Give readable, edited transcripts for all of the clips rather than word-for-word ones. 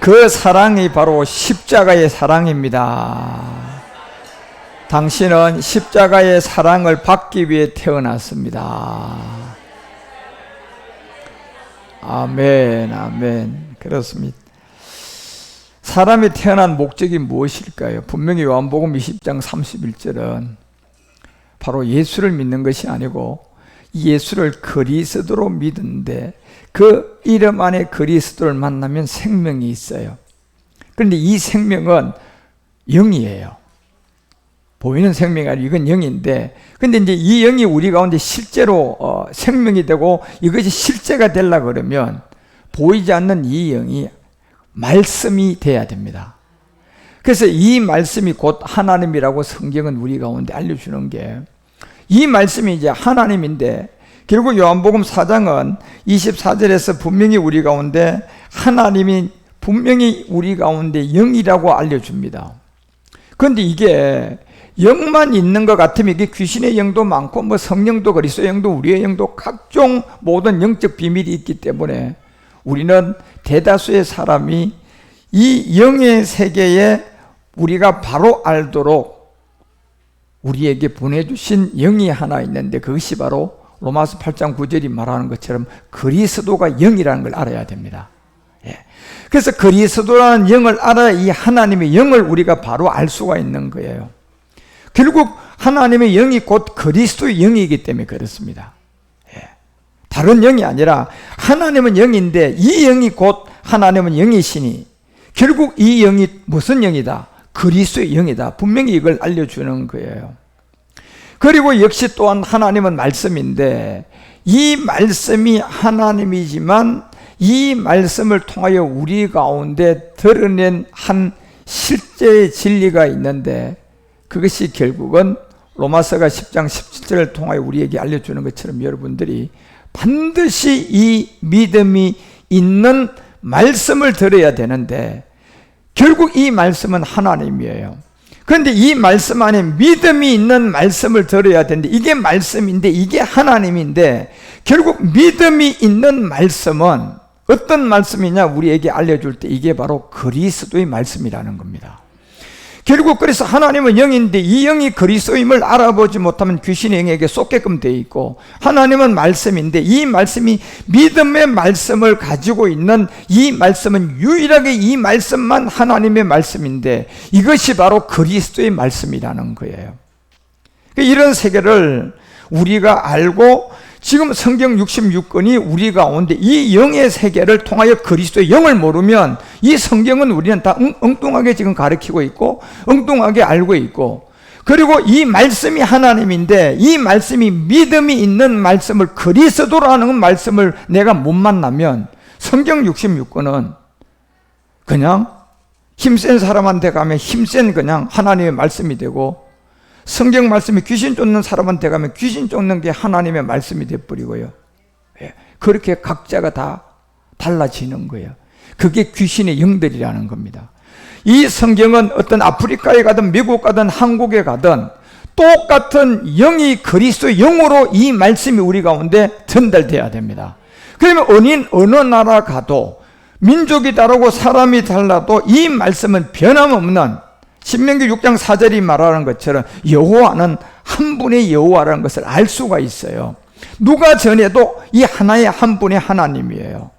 그 사랑이 바로 십자가의 사랑입니다. 당신은 십자가의 사랑을 받기 위해 태어났습니다. 아멘, 아멘. 그렇습니다. 사람이 태어난 목적이 무엇일까요? 분명히 요한복음 20장 31절은 바로 예수를 믿는 것이 아니고 예수를 그리스도로 믿는데 그 이름 안에 그리스도를 만나면 생명이 있어요. 그런데 이 생명은 영이에요. 보이는 생명이 아니고 이건 영인데, 근데 이제 이 영이 우리 가운데 실제로 생명이 되고 이것이 실제가 되려고 그러면 보이지 않는 이 영이 말씀이 돼야 됩니다. 그래서 이 말씀이 곧 하나님이라고 성경은 우리 가운데 알려주는 게, 이 말씀이 이제 하나님인데, 결국 요한복음 4장은 24절에서 분명히 우리 가운데 하나님이 분명히 우리 가운데 영이라고 알려줍니다. 그런데 이게 영만 있는 것 같으면 이게 귀신의 영도 많고 뭐 성령도 그리스도의 영도 우리의 영도 각종 모든 영적 비밀이 있기 때문에 우리는 대다수의 사람이 이 영의 세계에 우리가 바로 알도록 우리에게 보내주신 영이 하나 있는데, 그것이 바로 로마서 8장 9절이 말하는 것처럼 그리스도가 영이라는 걸 알아야 됩니다. 그래서 그리스도라는 영을 알아야 이 하나님의 영을 우리가 바로 알 수가 있는 거예요. 결국 하나님의 영이 곧 그리스도의 영이기 때문에 그렇습니다. 다른 영이 아니라 하나님은 영인데 이 영이 곧 하나님은 영이시니 결국 이 영이 무슨 영이다? 그리스도의 영이다. 분명히 이걸 알려주는 거예요. 그리고 역시 또한 하나님은 말씀인데 이 말씀이 하나님이지만 이 말씀을 통하여 우리 가운데 드러낸 한 실제의 진리가 있는데, 그것이 결국은 로마서가 10장 17절을 통하여 우리에게 알려주는 것처럼 여러분들이 반드시 이 믿음이 있는 말씀을 들어야 되는데, 결국 이 말씀은 하나님이에요. 그런데 이 말씀 안에 믿음이 있는 말씀을 들어야 되는데, 이게 말씀인데 이게 하나님인데, 결국 믿음이 있는 말씀은 어떤 말씀이냐 우리에게 알려줄 때 이게 바로 그리스도의 말씀이라는 겁니다. 결국 그래서 하나님은 영인데 이 영이 그리스도임을 알아보지 못하면 귀신의 영에게 쏟게끔 되어 있고, 하나님은 말씀인데 이 말씀이 믿음의 말씀을 가지고 있는 이 말씀은 유일하게 이 말씀만 하나님의 말씀인데 이것이 바로 그리스도의 말씀이라는 거예요. 이런 세계를 우리가 알고 지금 성경 66권이 우리 가운데 이 영의 세계를 통하여 그리스도의 영을 모르면 이 성경은 우리는 다 엉뚱하게 지금 가르치고 있고 엉뚱하게 알고 있고, 그리고 이 말씀이 하나님인데 이 말씀이 믿음이 있는 말씀을 그리스도라는 말씀을 내가 못 만나면 성경 66권은 그냥 힘센 사람한테 가면 힘센 그냥 하나님의 말씀이 되고, 성경 말씀이 귀신 쫓는 사람한테 가면 귀신 쫓는 게 하나님의 말씀이 되어버리고요. 그렇게 각자가 다 달라지는 거예요. 그게 귀신의 영들이라는 겁니다. 이 성경은 어떤 아프리카에 가든 미국 가든 한국에 가든 똑같은 영이 그리스도의 영으로 이 말씀이 우리 가운데 전달돼야 됩니다. 그러면 어느 나라 가도 민족이 다르고 사람이 달라도 이 말씀은 변함없는, 신명기 6장 4절이 말하는 것처럼 여호와는 한 분의 여호와라는 것을 알 수가 있어요. 누가 전해도 이 하나의 한 분의 하나님이에요.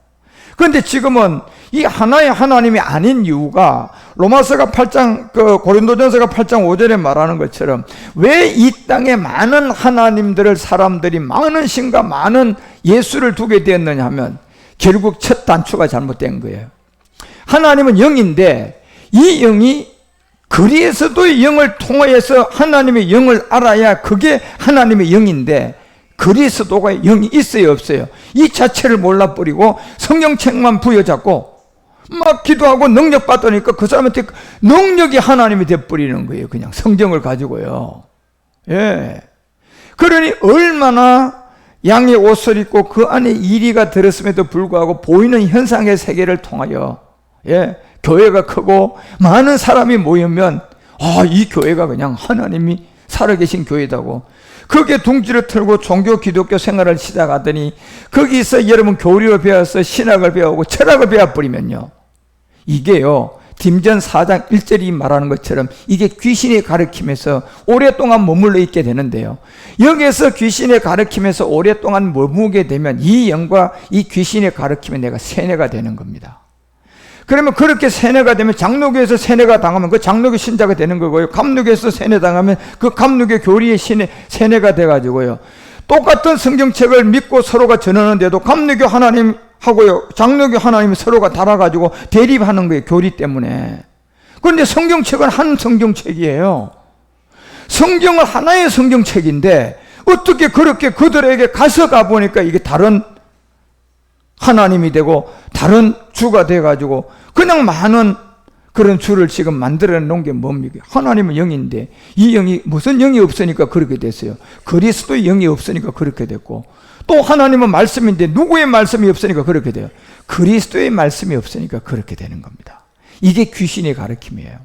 그런데 지금은 이 하나의 하나님이 아닌 이유가 로마서가 8장 고린도전서가 8장 5절에 말하는 것처럼 왜 이 땅에 많은 하나님들을 사람들이 많은 신과 많은 예수를 두게 되었느냐 하면 결국 첫 단추가 잘못된 거예요. 하나님은 영인데 이 영이 그리스도의 영을 통하여서 하나님의 영을 알아야 그게 하나님의 영인데, 그리스도가 영이 있어요 없어요? 이 자체를 몰라버리고 성경책만 부여잡고 막 기도하고 능력 받으니까 그 사람한테 능력이 하나님이 되어버리는 거예요. 그냥 성경을 가지고요. 그러니 얼마나 양의 옷을 입고 그 안에 이리가 들었음에도 불구하고 보이는 현상의 세계를 통하여 교회가 크고 많은 사람이 모이면 이 교회가 그냥 하나님이 살아계신 교회다고 거기에 둥지를 틀고 종교 기독교 생활을 시작하더니 거기서 여러분 교리를 배워서 신학을 배우고 철학을 배워버리면요, 이게요, 딤전 4장 1절이 말하는 것처럼 이게 귀신의 가르침에서 오랫동안 머물러 있게 되는데요, 여기에서 귀신의 가르침에서 오랫동안 머무게 되면 이 영과 이 귀신의 가르침에 내가 세뇌가 되는 겁니다. 그러면 그렇게 세뇌가 되면 장로교에서 세뇌가 당하면 그 장로교 신자가 되는 거고요, 감로교에서 세뇌당하면 그 감로교 교리의 세뇌가 돼가지고요, 똑같은 성경책을 믿고 서로가 전하는데도 감로교 하나님 하고요, 장로교 하나님이 서로가 달아가지고 대립하는 거예요, 교리 때문에. 그런데 성경책은 한 성경책이에요. 성경은 하나의 성경책인데 어떻게 그렇게 그들에게 가서 가보니까 이게 다른 하나님이 되고 다른 주가 돼가지고 그냥 많은 그런 주를 지금 만들어 놓은 게 뭡니까? 하나님은 영인데 이 영이 무슨 영이 없으니까 그렇게 됐어요. 그리스도의 영이 없으니까 그렇게 됐고, 또 하나님은 말씀인데 누구의 말씀이 없으니까 그렇게 돼요? 그리스도의 말씀이 없으니까 그렇게 되는 겁니다. 이게 귀신의 가르침이에요.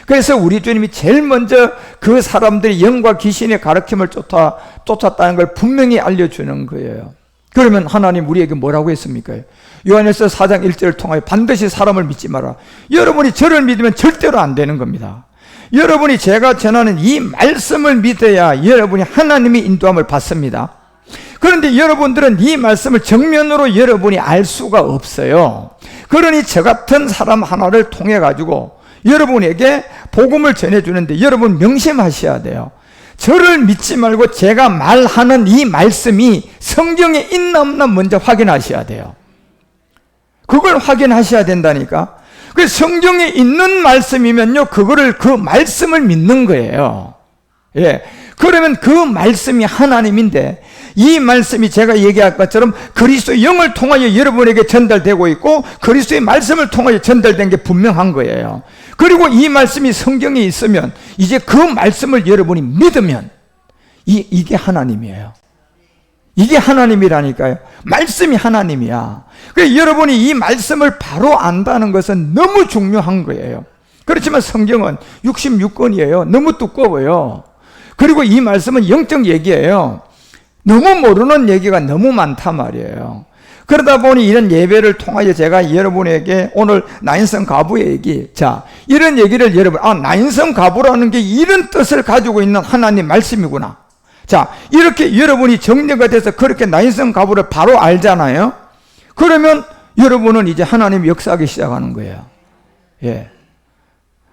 그래서 우리 주님이 제일 먼저 그 사람들이 영과 귀신의 가르침을 쫓았다는 걸 분명히 알려주는 거예요. 그러면 하나님 우리에게 뭐라고 했습니까? 요한일서 4장 1절을 통하여 반드시 사람을 믿지 마라. 여러분이 저를 믿으면 절대로 안 되는 겁니다. 여러분이 제가 전하는 이 말씀을 믿어야 여러분이 하나님의 인도함을 받습니다. 그런데 여러분들은 이 말씀을 정면으로 여러분이 알 수가 없어요. 그러니 저 같은 사람 하나를 통해 가지고 여러분에게 복음을 전해주는데 여러분 명심하셔야 돼요. 저를 믿지 말고 제가 말하는 이 말씀이 성경에 있나 없나 먼저 확인하셔야 돼요. 그걸 확인하셔야 된다니까. 그래서 성경에 있는 말씀이면요, 그 말씀을 믿는 거예요. 예. 그러면 그 말씀이 하나님인데 이 말씀이 제가 얘기할 것처럼 그리스도의 영을 통하여 여러분에게 전달되고 있고 그리스도의 말씀을 통하여 전달된 게 분명한 거예요. 그리고 이 말씀이 성경에 있으면 이제 그 말씀을 여러분이 믿으면 이게 하나님이에요. 이게 하나님이라니까요. 말씀이 하나님이야. 그래서 여러분이 이 말씀을 바로 안다는 것은 너무 중요한 거예요. 그렇지만 성경은 66권이에요. 너무 두꺼워요. 그리고 이 말씀은 영적 얘기예요. 너무 모르는 얘기가 너무 많단 말이에요. 그러다 보니 이런 예배를 통하여 제가 여러분에게 오늘 나인성 가부의 얘기, 자, 이런 얘기를 여러분, 나인성 가부라는 게 이런 뜻을 가지고 있는 하나님 말씀이구나. 자, 이렇게 여러분이 정리가 돼서 그렇게 나인성 가부를 바로 알잖아요. 그러면 여러분은 이제 하나님이 역사하기 시작하는 거예요. 예.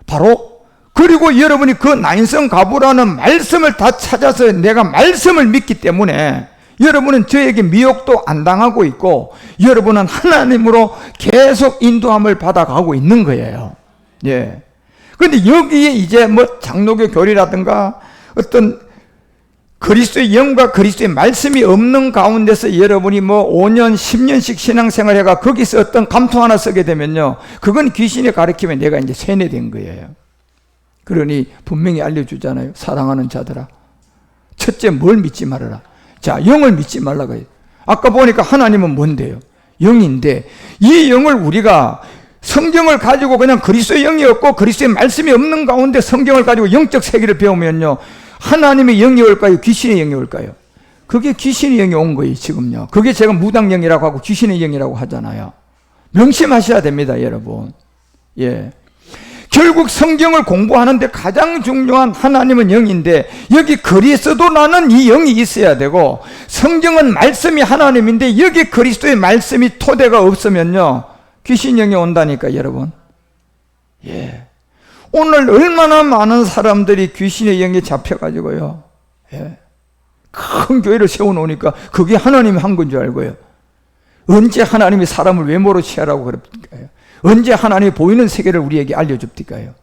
바로 그리고 여러분이 그 나인성 가부라는 말씀을 다 찾아서 내가 말씀을 믿기 때문에 여러분은 저에게 미혹도 안 당하고 있고 여러분은 하나님으로 계속 인도함을 받아가고 있는 거예요. 예. 그런데 여기에 이제 뭐 장로교 교리라든가 어떤 그리스도의 영과 그리스도의 말씀이 없는 가운데서 여러분이 뭐 5년, 10년씩 신앙생활 해가 거기서 어떤 감투 하나 쓰게 되면요, 그건 귀신의 가르침에 내가 이제 세뇌된 거예요. 그러니 분명히 알려주잖아요. 사랑하는 자들아, 첫째 뭘 믿지 말아라. 자, 영을 믿지 말라고 해요. 아까 보니까 하나님은 뭔데요? 영인데 이 영을 우리가 성경을 가지고 그냥 그리스도의 영이 없고 그리스도의 말씀이 없는 가운데 성경을 가지고 영적 세계를 배우면요, 하나님의 영이 올까요? 귀신의 영이 올까요? 그게 귀신의 영이 온 거예요, 지금요. 그게 제가 무당영이라고 하고 귀신의 영이라고 하잖아요. 명심하셔야 됩니다, 여러분. 예. 결국 성경을 공부하는데 가장 중요한 하나님은 영인데 여기 그리스도라는 이 영이 있어야 되고 성경은 말씀이 하나님인데 여기 그리스도의 말씀이 토대가 없으면요, 귀신 영이 온다니까, 여러분. 예. 오늘 얼마나 많은 사람들이 귀신의 영에 잡혀가지고요, 예, 큰 교회를 세워놓으니까 그게 하나님이 한 건 줄 알고요. 언제 하나님이 사람을 외모로 취하라고 그럽니까요? 언제 하나님이 보이는 세계를 우리에게 알려줍니까요?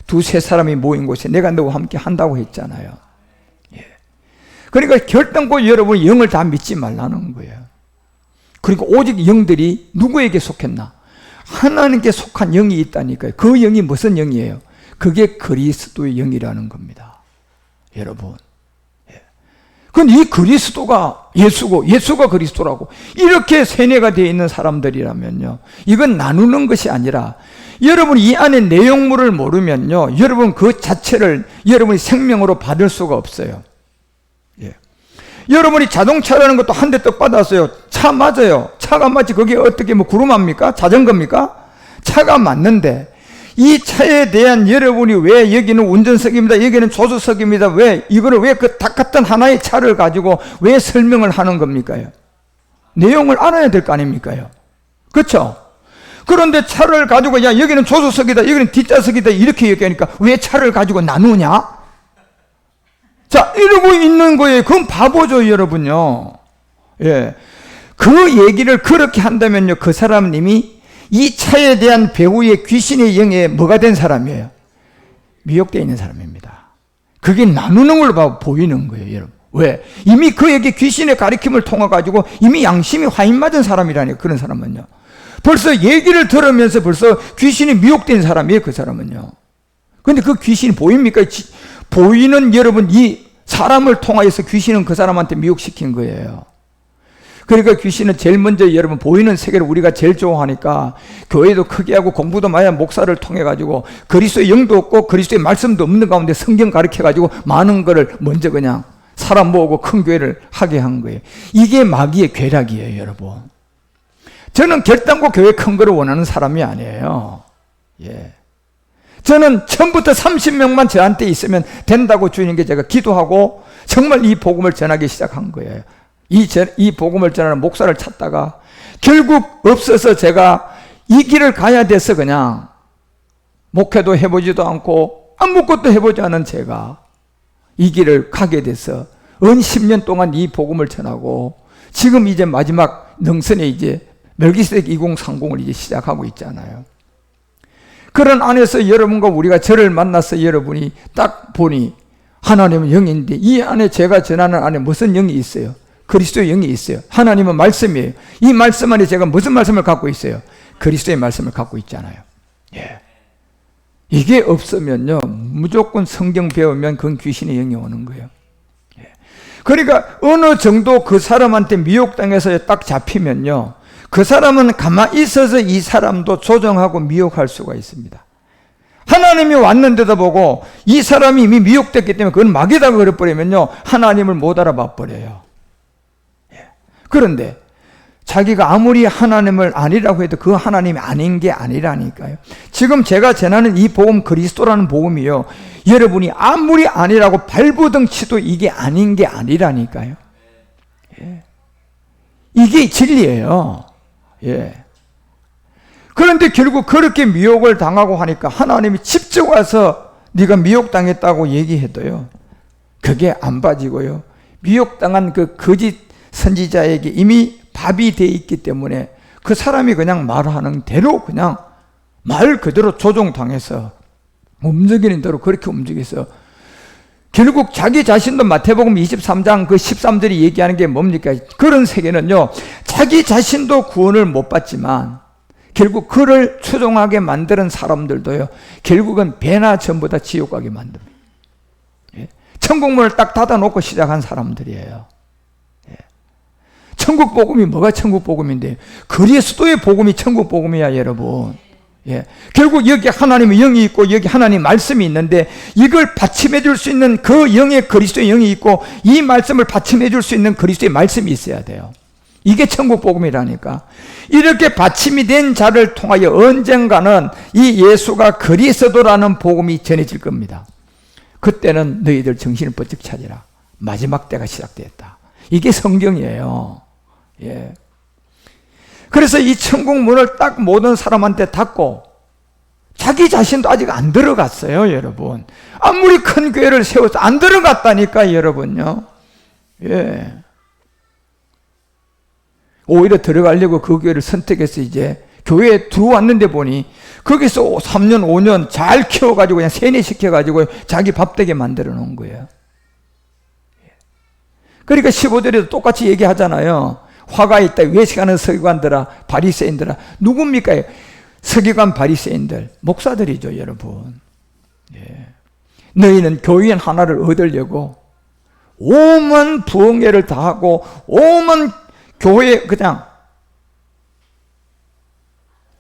두세 사람이 모인 곳에 내가 너와 함께 한다고 했잖아요. 예. 그러니까 결단코 여러분이 영을 다 믿지 말라는 거예요. 그리고 오직 영들이 누구에게 속했나? 하나님께 속한 영이 있다니까요. 그 영이 무슨 영이에요? 그게 그리스도의 영이라는 겁니다, 여러분. 예. 그런데 이 그리스도가 예수고 예수가 그리스도라고 이렇게 세뇌가 되어 있는 사람들이라면요, 이건 나누는 것이 아니라 여러분이 이 안에 내용물을 모르면요, 여러분 그 자체를 여러분이 생명으로 받을 수가 없어요. 예. 여러분이 자동차라는 것도 한 대 떡 받았어요. 차 맞아요. 차가 마치 그게 어떻게 뭐 구름합니까? 자전거입니까? 차가 맞는데 이 차에 대한 여러분이 왜 여기는 운전석입니다, 여기는 조수석입니다, 왜 이거를 왜 그 닭 같은 하나의 차를 가지고 왜 설명을 하는 겁니까? 내용을 알아야 될 거 아닙니까? 그렇죠? 그런데 차를 가지고 야 여기는 조수석이다, 여기는 뒷좌석이다 이렇게 얘기하니까 왜 차를 가지고 나누냐? 자, 이러고 있는 거예요. 그건 바보죠, 여러분요. 예. 그 얘기를 그렇게 한다면요, 그 사람님이 이 차에 대한 배후의 귀신의 영에 뭐가 된 사람이에요? 미혹되어 있는 사람입니다. 그게 나누는 걸로 보이는 거예요, 여러분. 왜? 이미 그에게 귀신의 가르침을 통해 가지고 이미 양심이 화인 맞은 사람이라니요, 그런 사람은요. 벌써 얘기를 들으면서 벌써 귀신이 미혹된 사람이에요, 그 사람은요. 그런데 그 귀신이 보입니까? 보이는 여러분, 이 사람을 통하여서 귀신은 그 사람한테 미혹시킨 거예요. 그러니까 귀신은 제일 먼저 여러분 보이는 세계를 우리가 제일 좋아하니까 교회도 크게 하고 공부도 많이 한 목사를 통해 가지고 그리스도의 영도 없고 그리스도의 말씀도 없는 가운데 성경 가르쳐 가지고 많은 거를 먼저 그냥 사람 모으고 큰 교회를 하게 한 거예요. 이게 마귀의 괴락이에요, 여러분. 저는 결단코 교회 큰 거를 원하는 사람이 아니에요. 예. 저는 처음부터 30명만 저한테 있으면 된다고 주님께 제가 기도하고 정말 이 복음을 전하기 시작한 거예요. 이 복음을 전하는 목사를 찾다가 결국 없어서 제가 이 길을 가야 돼서 그냥 목회도 해보지도 않고 아무것도 해보지 않은 제가 이 길을 가게 돼서 은 10년 동안 이 복음을 전하고 지금 이제 마지막 능선에 이제 멜기세덱 2030을 이제 시작하고 있잖아요. 그런 안에서 여러분과 우리가 저를 만나서 여러분이 딱 보니 하나님은 영인데 이 안에 제가 전하는 안에 무슨 영이 있어요? 그리스도의 영이 있어요. 하나님은 말씀이에요. 이 말씀 안에 제가 무슨 말씀을 갖고 있어요? 그리스도의 말씀을 갖고 있잖아요. 예. 이게 없으면요, 무조건 성경 배우면 그건 귀신의 영이 오는 거예요. 예. 그러니까 어느 정도 그 사람한테 미혹당해서 딱 잡히면요, 그 사람은 가만히 있어서 이 사람도 조정하고 미혹할 수가 있습니다. 하나님이 왔는데도 보고 이 사람이 이미 미혹됐기 때문에 그건 마귀다 그래버리면요, 하나님을 못 알아봐 버려요. 그런데 자기가 아무리 하나님을 아니라고 해도 그 하나님이 아닌 게 아니라니까요. 지금 제가 전하는 이 복음, 그리스도라는 복음이요, 여러분이 아무리 아니라고 발버둥 치도 이게 아닌 게 아니라니까요. 예. 이게 진리예요. 예. 그런데 결국 그렇게 미혹을 당하고 하니까 하나님이 직접 와서 네가 미혹당했다고 얘기해도요, 그게 안 빠지고요, 미혹당한 그 거짓 선지자에게 이미 밥이 돼 있기 때문에 그 사람이 그냥 말하는 대로 그냥 말 그대로 조종당해서 움직이는 대로 그렇게 움직여서 결국 자기 자신도 마태복음 23장 그 13절이 얘기하는 게 뭡니까? 그런 세계는요, 자기 자신도 구원을 못 받지만 결국 그를 추종하게 만드는 사람들도요, 결국은 배나 전부 다 지옥 가게 만듭니다. 예. 천국문을 딱 닫아놓고 시작한 사람들이에요. 천국 복음이 뭐가 천국 복음인데, 그리스도의 복음이 천국 복음이야, 여러분. 예. 결국 여기 하나님의 영이 있고 여기 하나님 말씀이 있는데 이걸 받침해 줄 수 있는 그 영의 그리스도의 영이 있고 이 말씀을 받침해 줄 수 있는 그리스도의 말씀이 있어야 돼요. 이게 천국 복음이라니까. 이렇게 받침이 된 자를 통하여 언젠가는 이 예수가 그리스도라는 복음이 전해질 겁니다. 그때는 너희들 정신을 번쩍 차리라. 마지막 때가 시작되었다. 이게 성경이에요. 예. 그래서 이 천국 문을 딱 모든 사람한테 닫고 자기 자신도 아직 안 들어갔어요, 여러분. 아무리 큰 교회를 세워서 안 들어갔다니까, 여러분요. 예. 오히려 들어가려고 그 교회를 선택해서 이제 교회에 들어왔는데 보니 거기서 3년, 5년 잘 키워가지고 그냥 세뇌시켜가지고 자기 밥되게 만들어 놓은 거예요. 그러니까 15절에도 똑같이 얘기하잖아요. 화가 있다. 외식하는 서기관들아, 바리새인들아. 누굽니까? 서기관 바리새인들, 목사들이죠, 여러분. 예. 너희는 교인 하나를 얻으려고 오만 부흥회를 다 하고 오만 교회에 그냥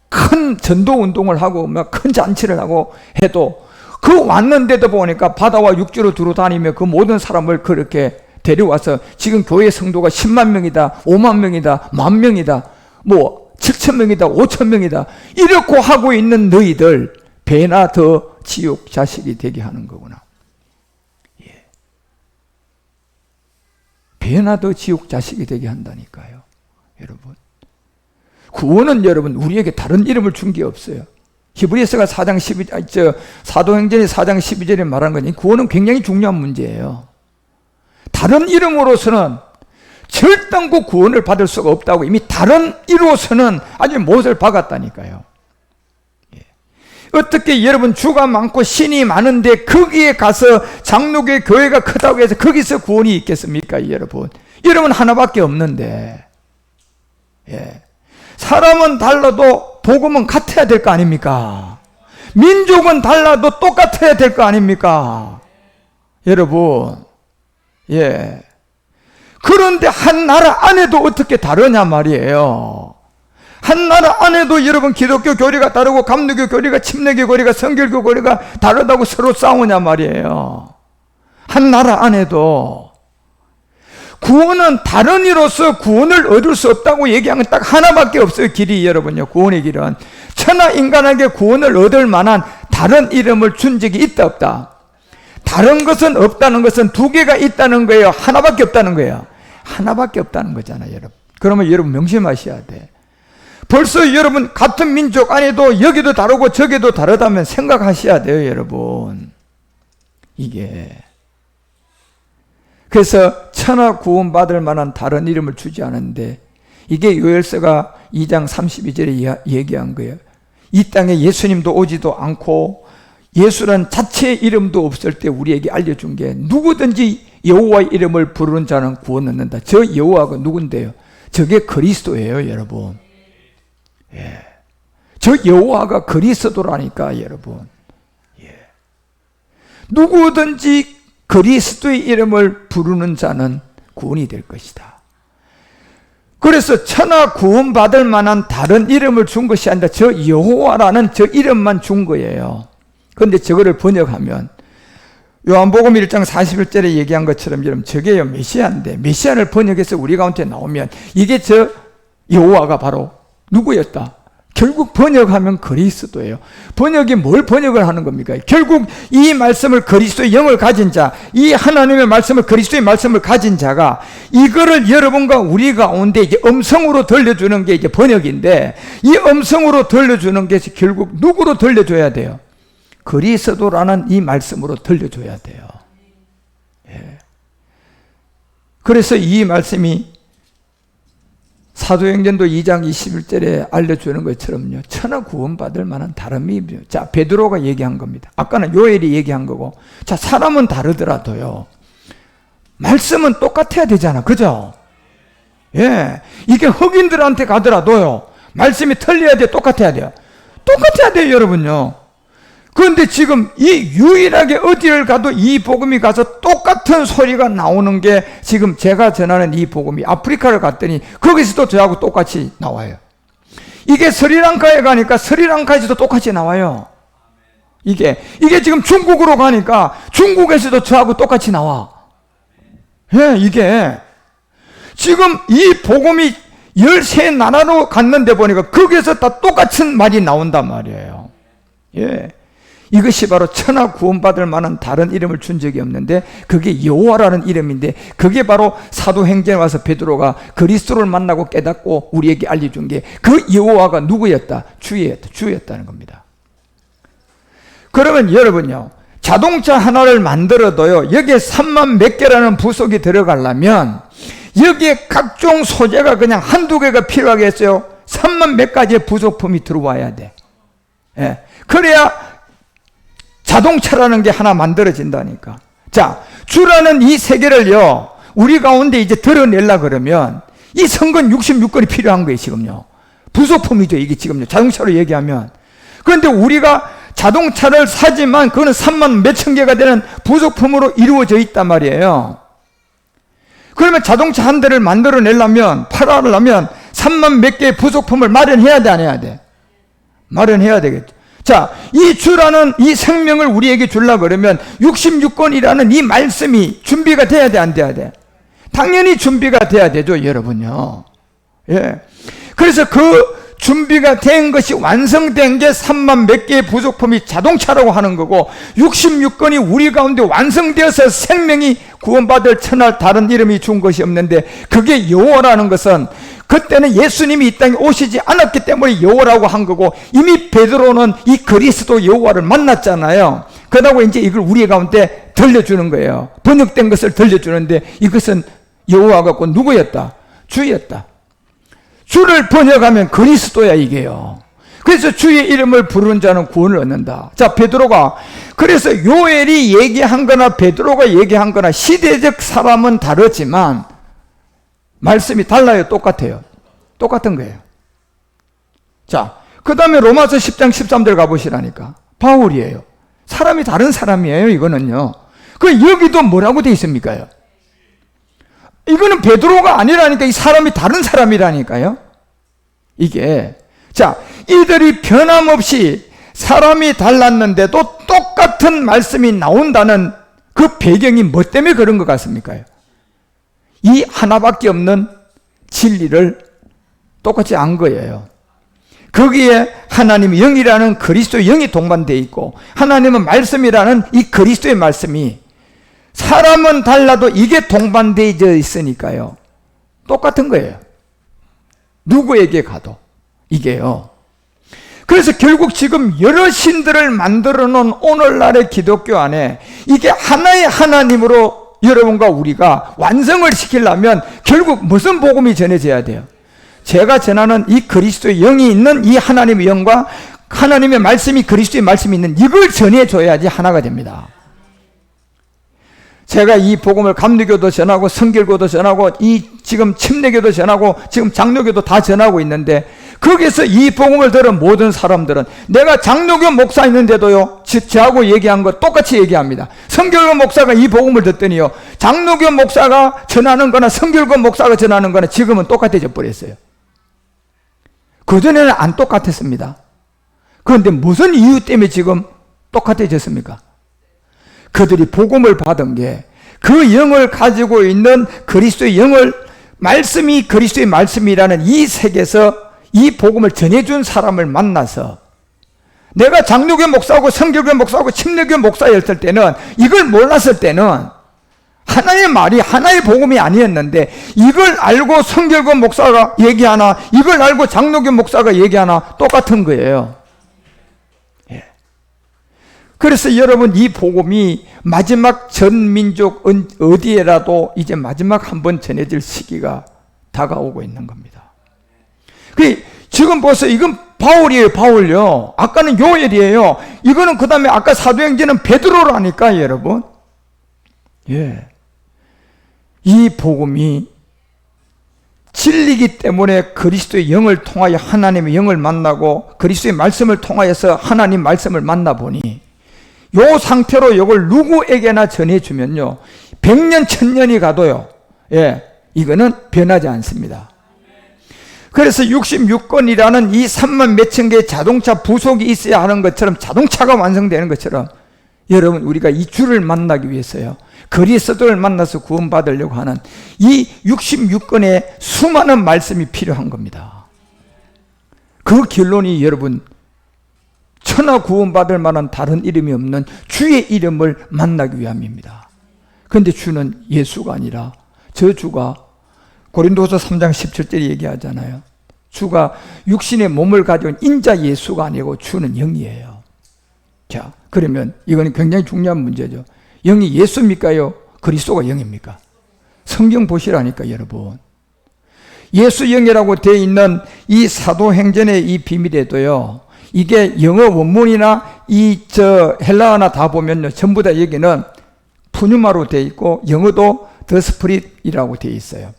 큰 전도 운동을 하고 막 큰 잔치를 하고 해도 그 왔는데도 보니까 바다와 육지로 두루 다니며 그 모든 사람을 그렇게 데려와서 지금 교회 성도가 10만 명이다, 5만 명이다, 1만 명이다, 뭐 7,000명이다 5,000명이다 이렇게 하고 있는 너희들 배나 더 지옥 자식이 되게 하는 거구나. 예. 배나 더 지옥 자식이 되게 한다니까요. 여러분, 구원은 여러분 우리에게 다른 이름을 준 게 없어요. 히브리서가 4장 12절, 사도행전이 4장 12절에 말한 거니 구원은 굉장히 중요한 문제예요. 다른 이름으로서는 절단코 구원을 받을 수가 없다고 이미 다른 이로서는 아주 못을 박았다니까요. 예. 어떻게 여러분 주가 많고 신이 많은데 거기에 가서 장로교회 교회가 크다고 해서 거기서 구원이 있겠습니까? 여러분, 여러분 하나밖에 없는데. 예. 사람은 달라도 복음은 같아야 될 거 아닙니까? 민족은 달라도 똑같아야 될 거 아닙니까? 여러분, 예. 그런데 한 나라 안에도 어떻게 다르냐 말이에요. 한 나라 안에도 여러분 기독교 교리가 다르고 감리교 교리가 침례교 교리가 성결교 교리가 다르다고 서로 싸우냐 말이에요. 한 나라 안에도. 구원은 다른 이로서 구원을 얻을 수 없다고 얘기하는 건 딱 하나밖에 없어요. 길이 여러분요. 구원의 길은 천하 인간에게 구원을 얻을 만한 다른 이름을 준 적이 있다 없다? 다른 것은 없다는 것은 두 개가 있다는 거예요? 하나밖에 없다는 거예요? 하나밖에 없다는 거잖아요, 여러분. 그러면 여러분 명심하셔야 돼. 벌써 여러분 같은 민족 안에도 여기도 다르고 저기도 다르다면 생각하셔야 돼요, 여러분. 이게. 그래서 천하 구원받을 만한 다른 이름을 주지 않은데 이게 요엘서가 2장 32절에 얘기한 거예요. 이 땅에 예수님도 오지도 않고 예수란 자체의 이름도 없을 때 우리에게 알려준 게 누구든지 여호와의 이름을 부르는 자는 구원 얻는다. 저 여호와가 누군데요? 저게 그리스도예요, 여러분. 예. 저 여호와가 그리스도라니까, 여러분. 예. 누구든지 그리스도의 이름을 부르는 자는 구원이 될 것이다. 그래서 천하 구원받을 만한 다른 이름을 준 것이 아니라 저 여호와라는 저 이름만 준 거예요. 그런데 저거를 번역하면 요한복음 1장 41절에 얘기한 것처럼 여러분 저게요 메시아인데 메시아를 번역해서 우리 가운데 나오면 이게 저 여호와가 바로 누구였다? 결국 번역하면 그리스도예요. 번역이 뭘 번역을 하는 겁니까? 결국 이 말씀을 그리스도의 영을 가진 자, 이 하나님의 말씀을 그리스도의 말씀을 가진 자가 이거를 여러분과 우리 가운데 이제 음성으로 들려주는 게 이제 번역인데 이 음성으로 들려주는 게 결국 누구로 들려줘야 돼요? 그리스도라는 이 말씀으로 들려줘야 돼요. 예. 그래서 이 말씀이 사도행전도 2장 21절에 알려주는 것처럼요. 천하 구원받을 만한 다름이. 자, 베드로가 얘기한 겁니다. 아까는 요엘이 얘기한 거고. 자, 사람은 다르더라도요. 말씀은 똑같아야 되잖아. 그죠? 예. 이게 흑인들한테 가더라도요. 말씀이 틀려야 돼. 똑같아야 돼요. 똑같아야 돼요, 여러분요. 그런데 지금 이 유일하게 어디를 가도 이 복음이 가서 똑같은 소리가 나오는 게 지금 제가 전하는 이 복음이 아프리카를 갔더니 거기서도 저하고 똑같이 나와요. 이게 스리랑카에 가니까 스리랑카에서도 똑같이 나와요. 이게 지금 중국으로 가니까 중국에서도 저하고 똑같이 나와. 예, 이게 지금 이 복음이 13나라로 갔는데 보니까 거기서 다 똑같은 말이 나온단 말이에요. 예. 이것이 바로 천하 구원받을 만한 다른 이름을 준 적이 없는데 그게 여호와라는 이름인데 그게 바로 사도행전에 와서 베드로가 그리스도를 만나고 깨닫고 우리에게 알려준 게 그 여호와가 누구였다? 주였다는 겁니다. 그러면 여러분요, 자동차 하나를 만들어도요, 여기에 3만 몇 개라는 부속이 들어가려면 여기에 각종 소재가 그냥 한두 개가 필요하겠어요? 3만 몇 가지의 부속품이 들어와야 돼. 예. 그래야 자동차라는 게 하나 만들어진다니까. 자, 주라는 이 세계를요, 우리 가운데 이제 드러내려 그러면 이 성건 66건이 필요한 거예요, 지금요. 부속품이죠, 이게 지금요. 자동차로 얘기하면. 그런데 우리가 자동차를 사지만 그거는 3만 몇천 개가 되는 부속품으로 이루어져 있단 말이에요. 그러면 자동차 한 대를 만들어내려면, 팔아내려면 3만 몇 개의 부속품을 마련해야 돼, 안 해야 돼? 마련해야 되겠죠. 자, 이 주라는 이 생명을 우리에게 주려고 그러면 66권이라는 이 말씀이 준비가 돼야 돼, 안 돼야 돼? 당연히 준비가 돼야 되죠, 여러분요. 예. 그래서 그 준비가 된 것이 완성된 게 3만 몇 개의 부속품이 자동차라고 하는 거고 66건이 우리 가운데 완성되어서 생명이 구원받을 천할 다른 이름이 준 것이 없는데 그게 여호와라는 것은 그때는 예수님이 이 땅에 오시지 않았기 때문에 여호와라고 한 거고 이미 베드로는 이 그리스도 여호와를 만났잖아요. 그러다고 이제 이걸 우리 가운데 들려주는 거예요. 번역된 것을 들려주는데 이것은 여호와 갖고 누구였다? 주였다. 주를 번역하면 그리스도야 이게요. 그래서 주의 이름을 부르는 자는 구원을 얻는다. 자, 베드로가 그래서 요엘이 얘기한 거나 베드로가 얘기한 거나 시대적 사람은 다르지만 말씀이 달라요? 똑같아요? 똑같은 거예요. 자, 그 다음에 로마서 10장 13절 가보시라니까. 바울이에요. 사람이 다른 사람이에요 이거는요. 그 여기도 뭐라고 돼 있습니까요? 이거는 베드로가 아니라니까 이 사람이 다른 사람이라니까요. 이게 자, 이들이 변함없이 사람이 달랐는데도 똑같은 말씀이 나온다는 그 배경이 뭐 때문에 그런 것 같습니까? 이 하나밖에 없는 진리를 똑같이 안 거예요. 거기에 하나님의 영이라는 그리스도의 영이 동반되어 있고 하나님은 말씀이라는 이 그리스도의 말씀이 사람은 달라도 이게 동반되어 있으니까요. 똑같은 거예요. 누구에게 가도 이게요. 그래서 결국 지금 여러 신들을 만들어 놓은 오늘날의 기독교 안에 이게 하나의 하나님으로 여러분과 우리가 완성을 시키려면 결국 무슨 복음이 전해져야 돼요? 제가 전하는 이 그리스도의 영이 있는 이 하나님의 영과 하나님의 말씀이 그리스도의 말씀이 있는 이걸 전해줘야지 하나가 됩니다. 제가 이 복음을 감리교도 전하고 성결교도 전하고 이 지금 침례교도 전하고 지금 장로교도 다 전하고 있는데 거기서 이 복음을 들은 모든 사람들은 내가 장로교 목사 있는데도요 저하고 얘기한 거 똑같이 얘기합니다. 성결교 목사가 이 복음을 듣더니요 장로교 목사가 전하는 거나 성결교 목사가 전하는 거나 지금은 똑같아져 버렸어요. 그전에는 안 똑같았습니다. 그런데 무슨 이유 때문에 지금 똑같아졌습니까? 그들이 복음을 받은 게 그 영을 가지고 있는 그리스도의 영을 말씀이 그리스도의 말씀이라는 이 색에서 이 복음을 전해준 사람을 만나서 내가 장로교 목사하고 성결교 목사하고 침례교 목사였을 때는 이걸 몰랐을 때는 하나의 말이 하나의 복음이 아니었는데 이걸 알고 성결교 목사가 얘기하나 이걸 알고 장로교 목사가 얘기하나 똑같은 거예요. 그래서 여러분 이 복음이 마지막 전 민족 어디에라도 이제 마지막 한번 전해질 시기가 다가오고 있는 겁니다. 지금 보세요. 이건 바울이에요. 바울요. 아까는 요엘이에요. 이거는 그 다음에 아까 사도행전은 베드로라니까 여러분. 예. 이 복음이 진리이기 때문에 그리스도의 영을 통하여 하나님의 영을 만나고 그리스도의 말씀을 통하여서 하나님 말씀을 만나보니 요 상태로 이걸 누구에게나 전해주면요 100년 1000년이 가도요 이거는 변하지 않습니다. 그래서 66건이라는 이 3만 몇천 개의 자동차 부속이 있어야 하는 것처럼 자동차가 완성되는 것처럼 여러분 우리가 이 주를 만나기 위해서요 그리스도를 만나서 구원받으려고 하는 이 66건의 수많은 말씀이 필요한 겁니다. 그 결론이 여러분 천하 구원받을 만한 다른 이름이 없는 주의 이름을 만나기 위함입니다. 그런데 주는 예수가 아니라 저 주가 고린도서 3장 17절에 얘기하잖아요. 주가 육신의 몸을 가져온 인자 예수가 아니고 주는 영이에요. 자, 그러면 이거는 굉장히 중요한 문제죠. 영이 예수입니까요? 그리스도가 영입니까? 성경 보시라니까 여러분. 예수 영이라고 되어 있는 이 사도행전의 이 비밀에도요 이게 영어 원문이나 헬라어나 다 보면요 전부 다 여기는 푸뉴마로 되어 있고 영어도 더 스피릿이라고 되어 있어요.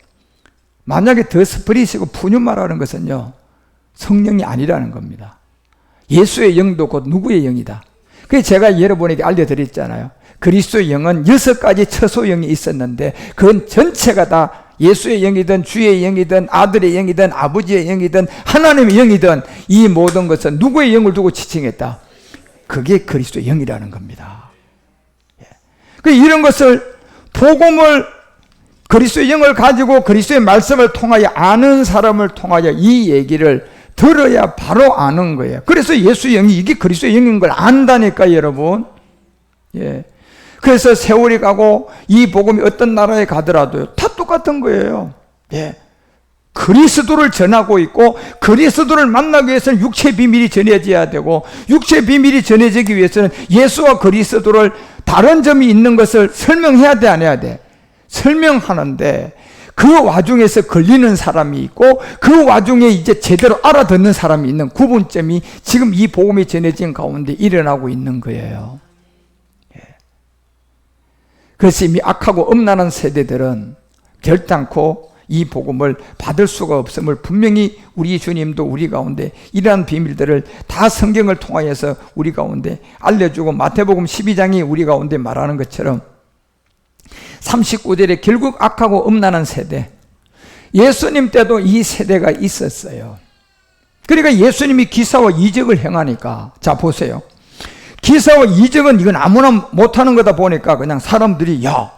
만약에 더 스피릿이고 푸뉴마라는 것은요 성령이 아니라는 겁니다. 예수의 영도 곧 누구의 영이다. 그래서 제가 여러분에게 알려드렸잖아요. 그리스도의 영은 6가지 처소영이 있었는데 그건 전체가 다 예수의 영이든 주의 영이든 아들의 영이든 아버지의 영이든 하나님의 영이든 이 모든 것은 누구의 영을 두고 지칭했다? 그게 그리스도의 영이라는 겁니다. 이런 것을 복음을 그리스도의 영을 가지고 그리스도의 말씀을 통하여 아는 사람을 통하여 이 얘기를 들어야 바로 아는 거예요. 그래서 예수의 영이 이게 그리스도의 영인 걸 안다니까 여러분. 예. 그래서 세월이 가고 이 복음이 어떤 나라에 가더라도요 다 똑같은 거예요. 예. 그리스도를 전하고 있고 그리스도를 만나기 위해서는 육체의 비밀이 전해져야 되고 육체의 비밀이 전해지기 위해서는 예수와 그리스도를 다른 점이 있는 것을 설명해야 돼, 안 해야 돼? 설명하는데 그 와중에서 걸리는 사람이 있고 그 와중에 이제 제대로 알아듣는 사람이 있는 구분점이 지금 이 복음이 전해진 가운데 일어나고 있는 거예요. 그래서 이미 악하고 음란한 세대들은 결단코 이 복음을 받을 수가 없음을 분명히 우리 주님도 우리 가운데 이러한 비밀들을 다 성경을 통하여서 우리 가운데 알려주고 마태복음 12장이 우리 가운데 말하는 것처럼 39절에 결국 악하고 음란한 세대, 예수님 때도 이 세대가 있었어요. 그러니까 예수님이 기사와 이적을 행하니까, 자 보세요. 기사와 이적은 이건 아무나 못하는 거다 보니까 그냥 사람들이 야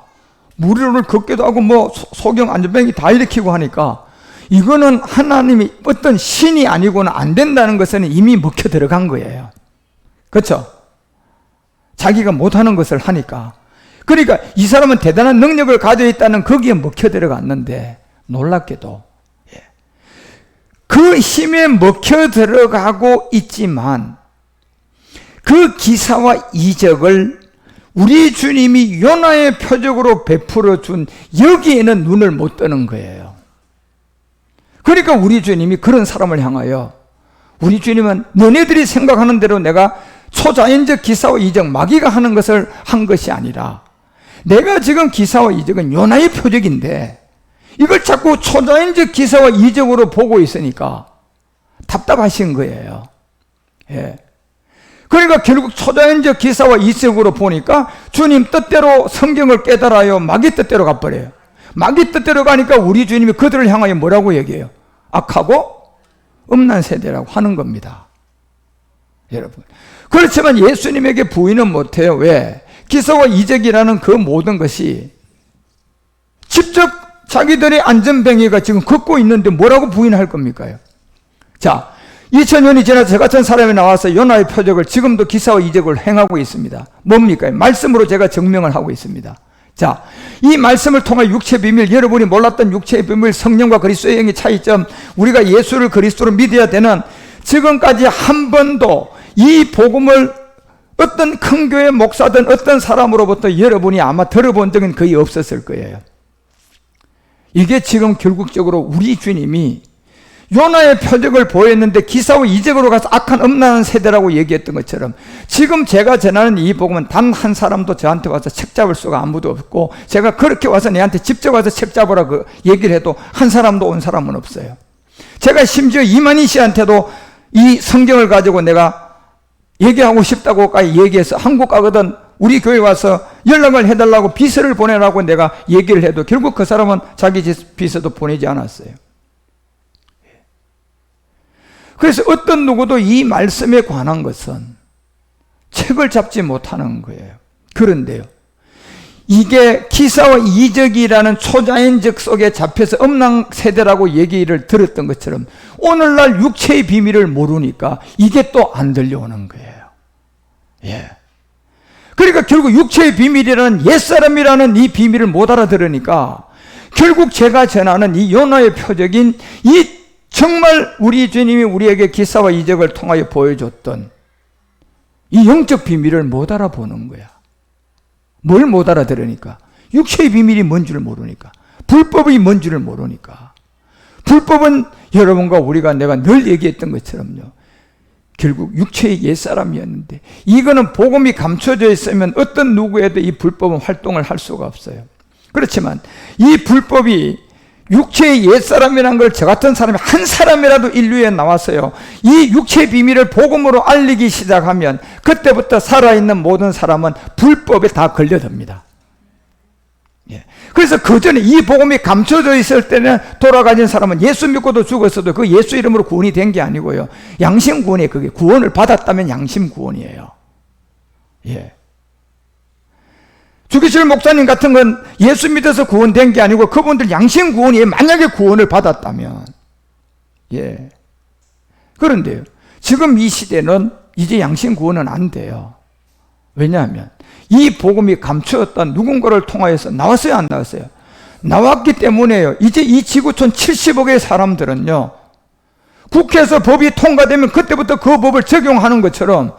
무료를 걷기도 하고 뭐 소경 안전뱅이 다 일으키고 하니까 이거는 하나님이 어떤 신이 아니고는 안 된다는 것은 이미 먹혀 들어간 거예요. 그렇죠? 자기가 못하는 것을 하니까. 그러니까 이 사람은 대단한 능력을 가지고 있다는 거기에 먹혀 들어갔는데 놀랍게도 그 힘에 먹혀 들어가고 있지만 그 기사와 이적을 우리 주님이 요나의 표적으로 베풀어 준 여기에는 눈을 못 뜨는 거예요. 그러니까 우리 주님이 그런 사람을 향하여 우리 주님은 너네들이 생각하는 대로 내가 초자연적 기사와 이적 마귀가 하는 것을 한 것이 아니라 내가 지금 기사와 이적은 요나의 표적인데 이걸 자꾸 초자연적 기사와 이적으로 보고 있으니까 답답하신 거예요. 예. 그러니까 결국 초자연적 기사와 이적으로 보니까 주님 뜻대로 성경을 깨달아요. 마귀 뜻대로 가버려요. 마귀 뜻대로 가니까 우리 주님이 그들을 향하여 뭐라고 얘기해요? 악하고 음란 세대라고 하는 겁니다. 여러분. 그렇지만 예수님에게 부인은 못해요. 왜? 기사와 이적이라는 그 모든 것이 직접 자기들의 안전뱅이가 지금 걷고 있는데 뭐라고 부인할 겁니까? 자, 2000년이 지나서 저 같은 사람이 나와서 요나의 표적을 지금도 기사와 이적을 행하고 있습니다. 뭡니까? 말씀으로 제가 증명을 하고 있습니다. 자, 이 말씀을 통해 육체의 비밀, 여러분이 몰랐던 육체의 비밀, 성령과 그리스도의 영의 차이점, 우리가 예수를 그리스도로 믿어야 되는, 지금까지 한 번도 이 복음을 어떤 큰 교회 목사든 어떤 사람으로부터 여러분이 아마 들어본 적은 거의 없었을 거예요. 이게 지금 결국적으로 우리 주님이 요나의 표적을 보였는데 기사와 이적으로 가서 악한 음란한 세대라고 얘기했던 것처럼 지금 제가 전하는 이 복음은 단 한 사람도 저한테 와서 책 잡을 수가 아무도 없고 제가 그렇게 와서 내한테 직접 와서 책 잡으라고 얘기를 해도 한 사람도 온 사람은 없어요. 제가 심지어 이만희 씨한테도 이 성경을 가지고 내가 얘기하고 싶다고까지 얘기해서 한국 가거든 우리 교회 와서 연락을 해달라고 비서를 보내라고 내가 얘기를 해도 결국 그 사람은 자기 비서도 보내지 않았어요. 그래서 어떤 누구도 이 말씀에 관한 것은 책을 잡지 못하는 거예요. 그런데요, 이게 기사와 이적이라는 초자연적 속에 잡혀서 음란 세대라고 얘기를 들었던 것처럼 오늘날 육체의 비밀을 모르니까 이게 또 안 들려오는 거예요. 예. 그러니까 결국 육체의 비밀이라는 옛사람이라는 이 비밀을 못 알아들으니까 결국 제가 전하는 이 요나의 표적인 이 정말 우리 주님이 우리에게 기사와 이적을 통하여 보여줬던 이 영적 비밀을 못 알아보는 거야. 뭘 못 알아들으니까? 육체의 비밀이 뭔 줄 모르니까. 불법이 뭔 줄을 모르니까. 불법은 여러분과 우리가 내가 늘 얘기했던 것처럼요. 결국 육체의 옛사람이었는데 이거는 복음이 감춰져 있으면 어떤 누구에도 이 불법은 활동을 할 수가 없어요. 그렇지만 이 불법이 육체의 옛사람이라는 걸 저 같은 사람이 한 사람이라도 인류에 나왔어요. 이 육체의 비밀을 복음으로 알리기 시작하면 그때부터 살아있는 모든 사람은 불법에 다 걸려듭니다. 예. 그래서 그 전에 이 복음이 감춰져 있을 때는 돌아가신 사람은 예수 믿고도 죽었어도 그 예수 이름으로 구원이 된 게 아니고요. 양심 구원이에요. 그게 구원을 받았다면 양심 구원이에요. 예. 주기실 목사님 같은 건 예수 믿어서 구원된 게 아니고 그분들 양심 구원이에요. 만약에 구원을 받았다면. 예. 그런데요, 지금 이 시대는 이제 양심 구원은 안 돼요. 왜냐하면 이 복음이 감추었던 누군가를 통하여서 나왔어요, 안 나왔어요? 나왔기 때문에요. 이제 이 지구촌 70억의 사람들은요, 국회에서 법이 통과되면 그때부터 그 법을 적용하는 것처럼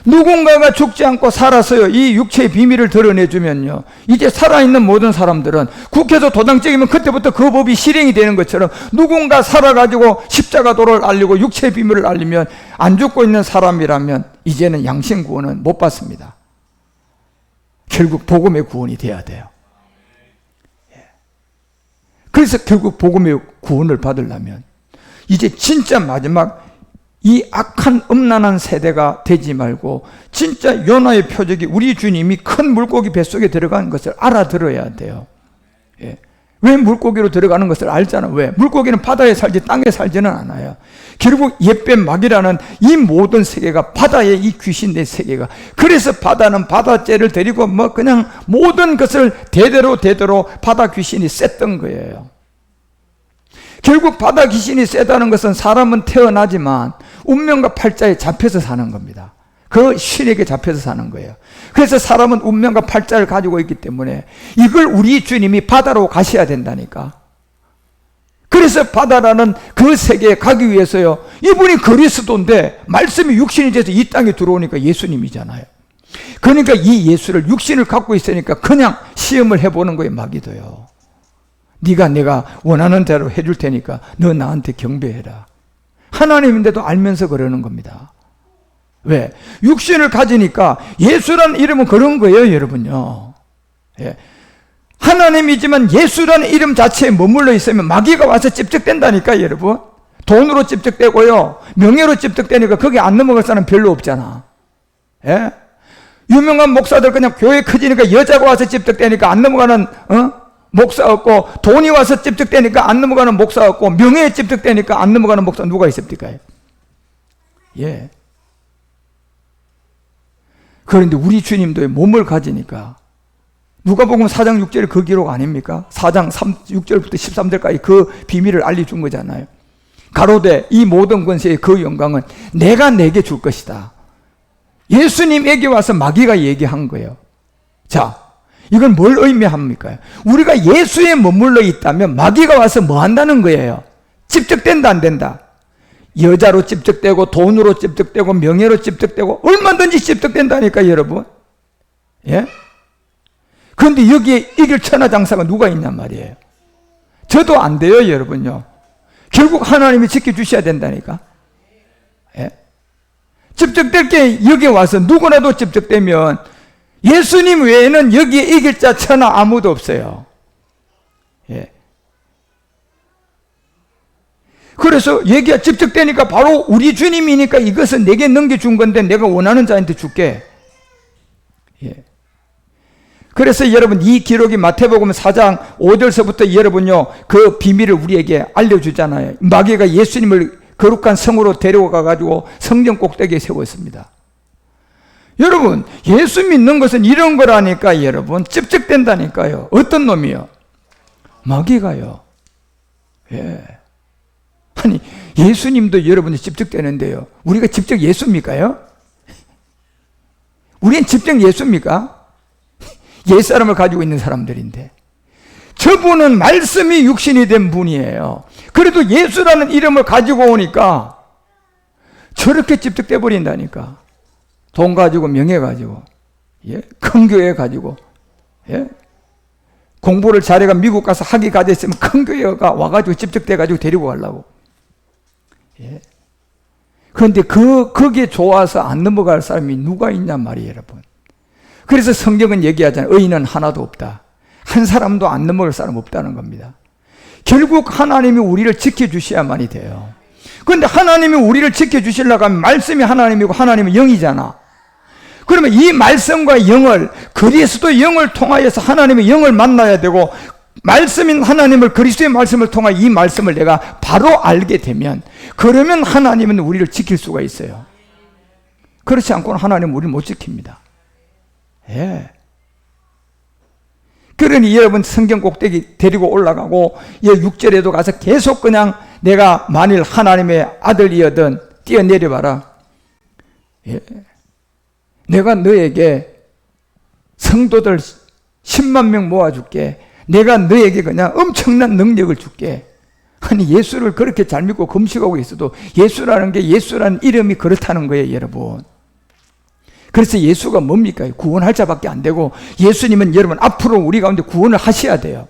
누군가가 죽지 않고 살아서요, 이 육체의 비밀을 드러내주면요, 이제 살아있는 모든 사람들은 국회에서 도장 찍으면 그때부터 그 법이 실행이 되는 것처럼 누군가 살아가지고 십자가도를 알리고 육체의 비밀을 알리면 안 죽고 있는 사람이라면 이제는 양심 구원은 못 받습니다. 결국 복음의 구원이 돼야 돼요. 그래서 결국 복음의 구원을 받으려면 이제 진짜 마지막 이 악한 음란한 세대가 되지 말고 진짜 요나의 표적이 우리 주님이 큰 물고기 뱃속에 들어가는 것을 알아들어야 돼요. 예. 왜 물고기로 들어가는 것을 알잖아. 왜? 물고기는 바다에 살지 땅에 살지는 않아요. 결국 옛뱀 마귀라는 이 모든 세계가 바다의 이 귀신의 세계가, 그래서 바다는 바다죄를 데리고 뭐 그냥 모든 것을 대대로 바다 귀신이 셌던 거예요. 결국 바다 귀신이 세다는 것은 사람은 태어나지만 운명과 팔자에 잡혀서 사는 겁니다. 그 신에게 잡혀서 사는 거예요. 그래서 사람은 운명과 팔자를 가지고 있기 때문에 이걸 우리 주님이 바다로 가셔야 된다니까. 그래서 바다라는 그 세계에 가기 위해서요, 이분이 그리스도인데 말씀이 육신이 돼서 이 땅에 들어오니까 예수님이잖아요. 그러니까 이 예수를, 육신을 갖고 있으니까 그냥 시험을 해보는 거예요, 마귀도요. 네가 내가 원하는 대로 해줄 테니까 너 나한테 경배해라. 하나님인데도 알면서 그러는 겁니다. 왜? 육신을 가지니까 예수라는 이름은 그런 거예요, 여러분요. 예. 하나님이지만 예수라는 이름 자체에 머물러 있으면 마귀가 와서 찝적댄다니까, 여러분. 돈으로 찝적대고요, 명예로 찝적대니까 거기 안 넘어갈 사람 별로 없잖아. 예? 유명한 목사들 그냥 교회 커지니까 여자가 와서 찝적대니까 안 넘어가는 목사 없고, 돈이 와서 찝적대니까 안 넘어가는 목사 없고, 명예에 찝적대니까 안 넘어가는 목사 누가 있습니까? 예. 그런데 우리 주님도 몸을 가지니까, 누가복음 4장 6절이 그 기록 아닙니까? 4장 6절부터 13절까지 그 비밀을 알려준 거잖아요. 가로되 이 모든 권세의 그 영광은 내가 내게 줄 것이다. 예수님에게 와서 마귀가 얘기한 거예요. 자, 이건 뭘 의미합니까? 우리가 예수에 머물러 있다면 마귀가 와서 뭐 한다는 거예요? 찝적된다, 안 된다? 여자로 찝적되고, 돈으로 찝적되고, 명예로 찝적되고, 얼마든지 찝적된다니까, 여러분. 예? 그런데 여기에 이길 천하장사가 누가 있냔 말이에요. 저도 안 돼요, 여러분요. 결국 하나님이 지켜주셔야 된다니까. 예? 찝적될 게 여기 와서 누구라도 찝적되면 예수님 외에는 여기에 이길 자 천하 아무도 없어요. 예. 그래서 얘기가 찝적되니까 바로 우리 주님이니까 이것은 내게 넘겨준 건데 내가 원하는 자한테 줄게. 예. 그래서 여러분, 이 기록이 마태복음 4장 5절서부터 여러분요, 그 비밀을 우리에게 알려주잖아요. 마귀가 예수님을 거룩한 성으로 데려가가지고 성전 꼭대기에 세웠습니다. 여러분, 예수 믿는 것은 이런 거라니까, 여러분. 찝쩍된다니까요. 어떤 놈이요? 마귀가요. 예. 아니, 예수님도 여러분이 찝쩍대는데요, 우리가 직접 예수입니까요? 우리는 직접 예수입니까? 옛사람을 가지고 있는 사람들인데, 저분은 말씀이 육신이 된 분이에요. 그래도 예수라는 이름을 가지고 오니까 저렇게 찝쩍대 버린다니까. 돈 가지고, 명예 가지고, 예? 큰 교회 가지고, 예? 공부를 잘해가 미국 가서 학위 가졌으면 큰 교회가 와가지고 찝쩍대가지고 데리고 가려고. 예? 그런데 거기에 좋아서 안 넘어갈 사람이 누가 있냔 말이에요, 여러분. 그래서 성경은 얘기하잖아요. 의인은 하나도 없다. 한 사람도 안 넘어갈 사람 없다는 겁니다. 결국 하나님이 우리를 지켜주셔야만이 돼요. 그런데 하나님이 우리를 지켜주시려고 하면 말씀이 하나님이고 하나님은 영이잖아. 그러면 이 말씀과 영을, 그리스도의 영을 통하여서 하나님의 영을 만나야 되고, 말씀인 하나님을, 그리스도의 말씀을 통하여 이 말씀을 내가 바로 알게 되면, 그러면 하나님은 우리를 지킬 수가 있어요. 그렇지 않고는 하나님은 우리를 못 지킵니다. 예. 그러니 여러분, 성경 꼭대기 데리고 올라가고, 6절에도 가서 계속 그냥 내가 만일 하나님의 아들이어든 뛰어내려봐라. 예. 내가 너에게 성도들 10만 명 모아줄게. 내가 너에게 그냥 엄청난 능력을 줄게. 아니, 예수를 그렇게 잘 믿고 금식하고 있어도 예수라는 게, 예수라는 이름이 그렇다는 거예요, 여러분. 그래서 예수가 뭡니까? 구원할 자밖에 안 되고, 예수님은 여러분 앞으로 우리 가운데 구원을 하셔야 돼요.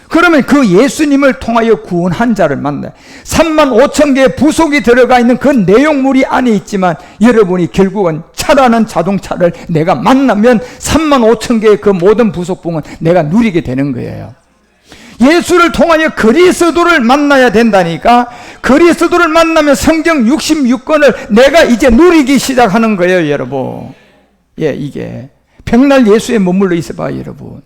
그러면 그 예수님을 통하여 구원한 자를 만나요. 3만 5천 개의 부속이 들어가 있는 그 내용물이 안에 있지만, 여러분이 결국은 차라는 자동차를 내가 만나면 3만 5천 개의 그 모든 부속품은 내가 누리게 되는 거예요. 예수를 통하여 그리스도를 만나야 된다니까. 그리스도를 만나면 성경 66권을 내가 이제 누리기 시작하는 거예요, 여러분. 예, 이게 백날 예수에 머물러 있어봐, 여러분.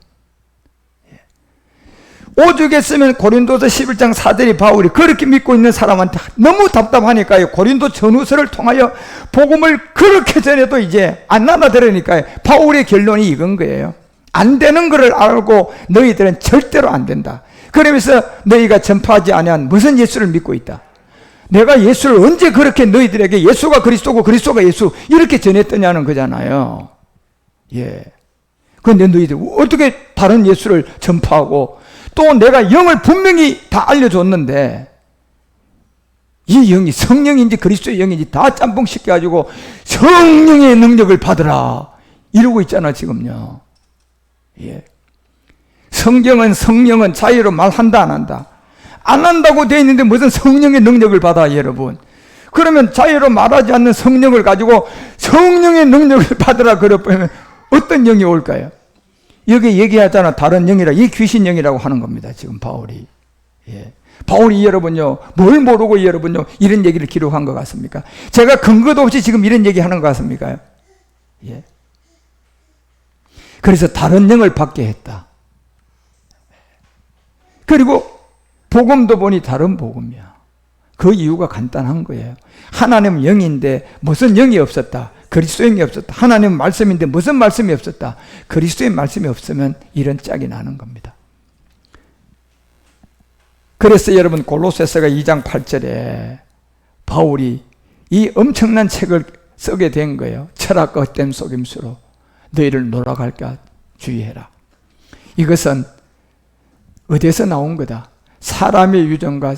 오죽했으면 고린도서 11장 4절이 바울이 그렇게 믿고 있는 사람한테 너무 답답하니까요, 고린도 전후서를 통하여 복음을 그렇게 전해도 이제 안 알아들으니까요, 바울의 결론이 이건 거예요. 안 되는 것을 알고 너희들은 절대로 안 된다. 그러면서 너희가 전파하지 아니한 무슨 예수를 믿고 있다. 내가 예수를 언제 그렇게 너희들에게 예수가 그리스도고 그리스도가 예수 이렇게 전했더냐는 거잖아요. 예. 그런데 너희들 어떻게 다른 예수를 전파하고, 또 내가 영을 분명히 다 알려줬는데 이 영이 성령인지 그리스도의 영인지 다 짬뽕 시켜가지고 성령의 능력을 받으라 이러고 있잖아 지금요. 예. 성경은 성령은 자유로 말한다 안 한다? 안 한다고 되어 있는데 무슨 성령의 능력을 받아, 여러분. 그러면 자유로 말하지 않는 성령을 가지고 성령의 능력을 받으라 그러면 어떤 영이 올까요? 여기 얘기하잖아, 다른 영이라. 이 귀신 영이라고 하는 겁니다, 지금 바울이. 예. 바울이 여러분요, 뭘 모르고 여러분요, 이런 얘기를 기록한 것 같습니까? 제가 근거도 없이 지금 이런 얘기 하는 것 같습니까? 예. 그래서 다른 영을 받게 했다. 그리고 복음도 보니 다른 복음이야. 그 이유가 간단한 거예요. 하나님은 영인데 무슨 영이 없었다? 그리스도의 영이 없었다. 하나님은 말씀인데 무슨 말씀이 없었다? 그리스도의 말씀이 없으면 이런 짝이 나는 겁니다. 그래서 여러분 골로새서가 2장 8절에 바울이 이 엄청난 책을 쓰게 된 거예요. 철학과 헛된 속임수로 너희를 놀아갈까 주의해라. 이것은 어디에서 나온 거다? 사람의 유전과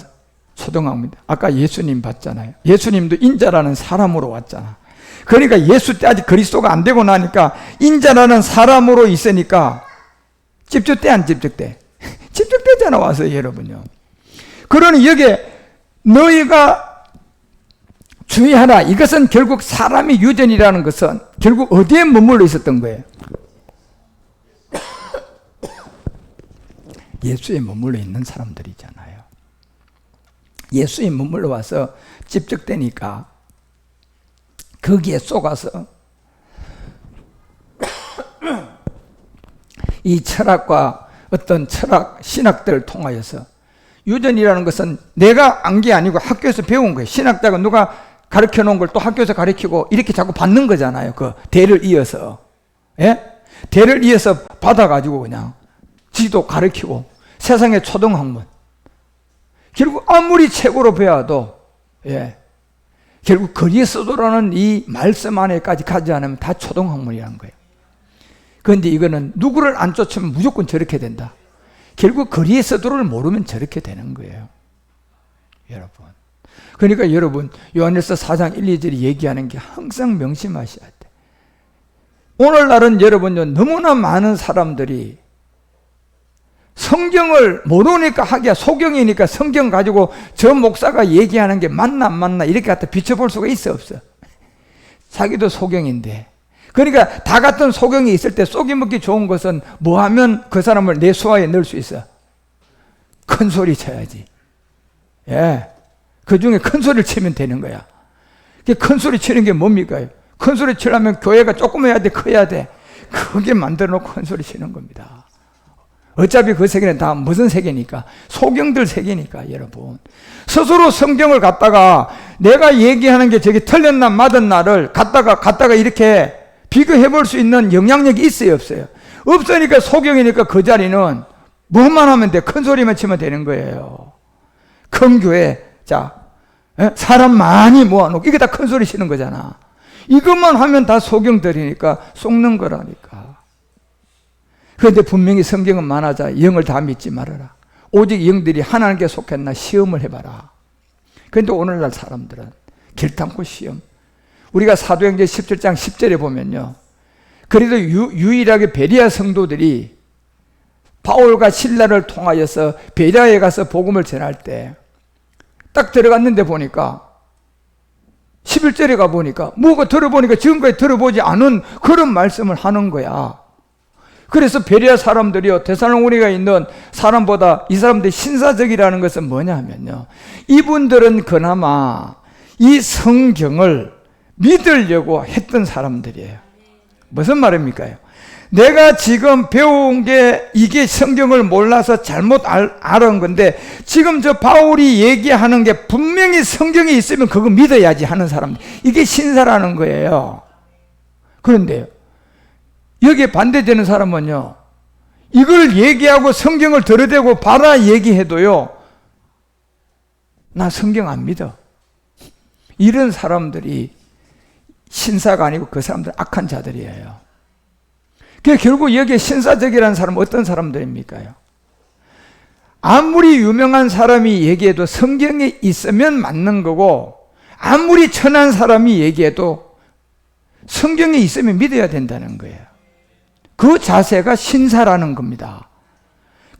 초등학입니다. 아까 예수님 봤잖아요. 예수님도 인자라는 사람으로 왔잖아. 그러니까 예수 때 아직 그리스도가 안 되고 나니까 인자라는 사람으로 있으니까 찝쩍대 안 찝쩍대? 찝쩍대잖아 와서 여러분요. 그러니 여기에 너희가 주의하라. 이것은 결국 사람의 유전이라는 것은 결국 어디에 머물러 있었던 거예요? 예수에 머물러 있는 사람들이잖아요. 예수에 머물러 와서 찝쩍대니까 거기에 쏘가서 이 철학과 어떤 철학, 신학들을 통하여서, 유전이라는 것은 내가 안 게 아니고 학교에서 배운 거예요. 신학자가 누가 가르쳐 놓은 걸 또 학교에서 가르치고 이렇게 자꾸 받는 거잖아요. 그 대를 이어서. 예? 대를 이어서 받아가지고 그냥 지도 가르치고 세상의 초등학문. 결국 아무리 책으로 배워도, 예. 결국 그리스도라는 이 말씀 안에까지 가지 않으면 다 초등학문이라는 거예요. 그런데 이거는 누구를 안 쫓으면 무조건 저렇게 된다. 결국 그리스도를 모르면 저렇게 되는 거예요, 여러분. 그러니까 여러분 요한일서 4장 1, 2절이 얘기하는 게 항상 명심하셔야 돼. 오늘날은 여러분요, 너무나 많은 사람들이 성경을 모르니까 하기야, 소경이니까 성경 가지고 저 목사가 얘기하는 게 맞나 안 맞나 이렇게 갖다 비춰볼 수가 있어 없어? 자기도 소경인데. 그러니까 다 같은 소경이 있을 때 쏙이 먹기 좋은 것은 뭐 하면 그 사람을 내 수하에 넣을 수 있어? 큰 소리 쳐야지. 예. 그 중에 큰 소리를 치면 되는 거야. 큰 소리 치는 게 뭡니까? 큰 소리 치려면 교회가 조그매야 돼, 커야 돼? 크게 만들어 놓고 큰 소리 치는 겁니다. 어차피 그 세계는 다 무슨 세계니까? 소경들 세계니까, 여러분. 스스로 성경을 갖다가 내가 얘기하는 게 저게 틀렸나 맞았나를 갖다가 이렇게 비교해 볼 수 있는 영향력이 있어요, 없어요? 없으니까 소경이니까 그 자리는 뭐만 하면 돼? 큰 소리만 치면 되는 거예요. 큰 교회, 자, 예? 사람 많이 모아놓고 이게 다 큰 소리 치는 거잖아. 이것만 하면 다 소경들이니까 속는 거라니까. 그런데 분명히 성경은 말하자 영을 다 믿지 말아라. 오직 영들이 하나님께 속했나 시험을 해봐라. 그런데 오늘날 사람들은 결단코 시험. 우리가 사도행전 17장 10절에 보면요, 그래도 유일하게 베리아 성도들이 바울과 실라를 통하여서 베리아에 가서 복음을 전할 때 딱 들어갔는데 보니까 11절에 가보니까 뭐가 들어보니까 지금까지 들어보지 않은 그런 말씀을 하는 거야. 그래서 베레아 사람들이요, 데살로니가에 있는 사람보다 이 사람들이 신사적이라는 것은 뭐냐 하면요, 이분들은 그나마 이 성경을 믿으려고 했던 사람들이에요. 무슨 말입니까? 내가 지금 배운 게 이게 성경을 몰라서 잘못 알은 건데 지금 저 바울이 얘기하는 게 분명히 성경에 있으면 그거 믿어야지 하는 사람들, 이게 신사라는 거예요. 그런데요, 여기에 반대되는 사람은요, 이걸 얘기하고 성경을 들여대고 봐라 얘기해도요, 나 성경 안 믿어. 이런 사람들이 신사가 아니고 그 사람들 악한 자들이에요. 결국 여기에 신사적이라는 사람은 어떤 사람들입니까? 아무리 유명한 사람이 얘기해도 성경에 있으면 맞는 거고, 아무리 천한 사람이 얘기해도 성경에 있으면 믿어야 된다는 거예요. 그 자세가 신사라는 겁니다.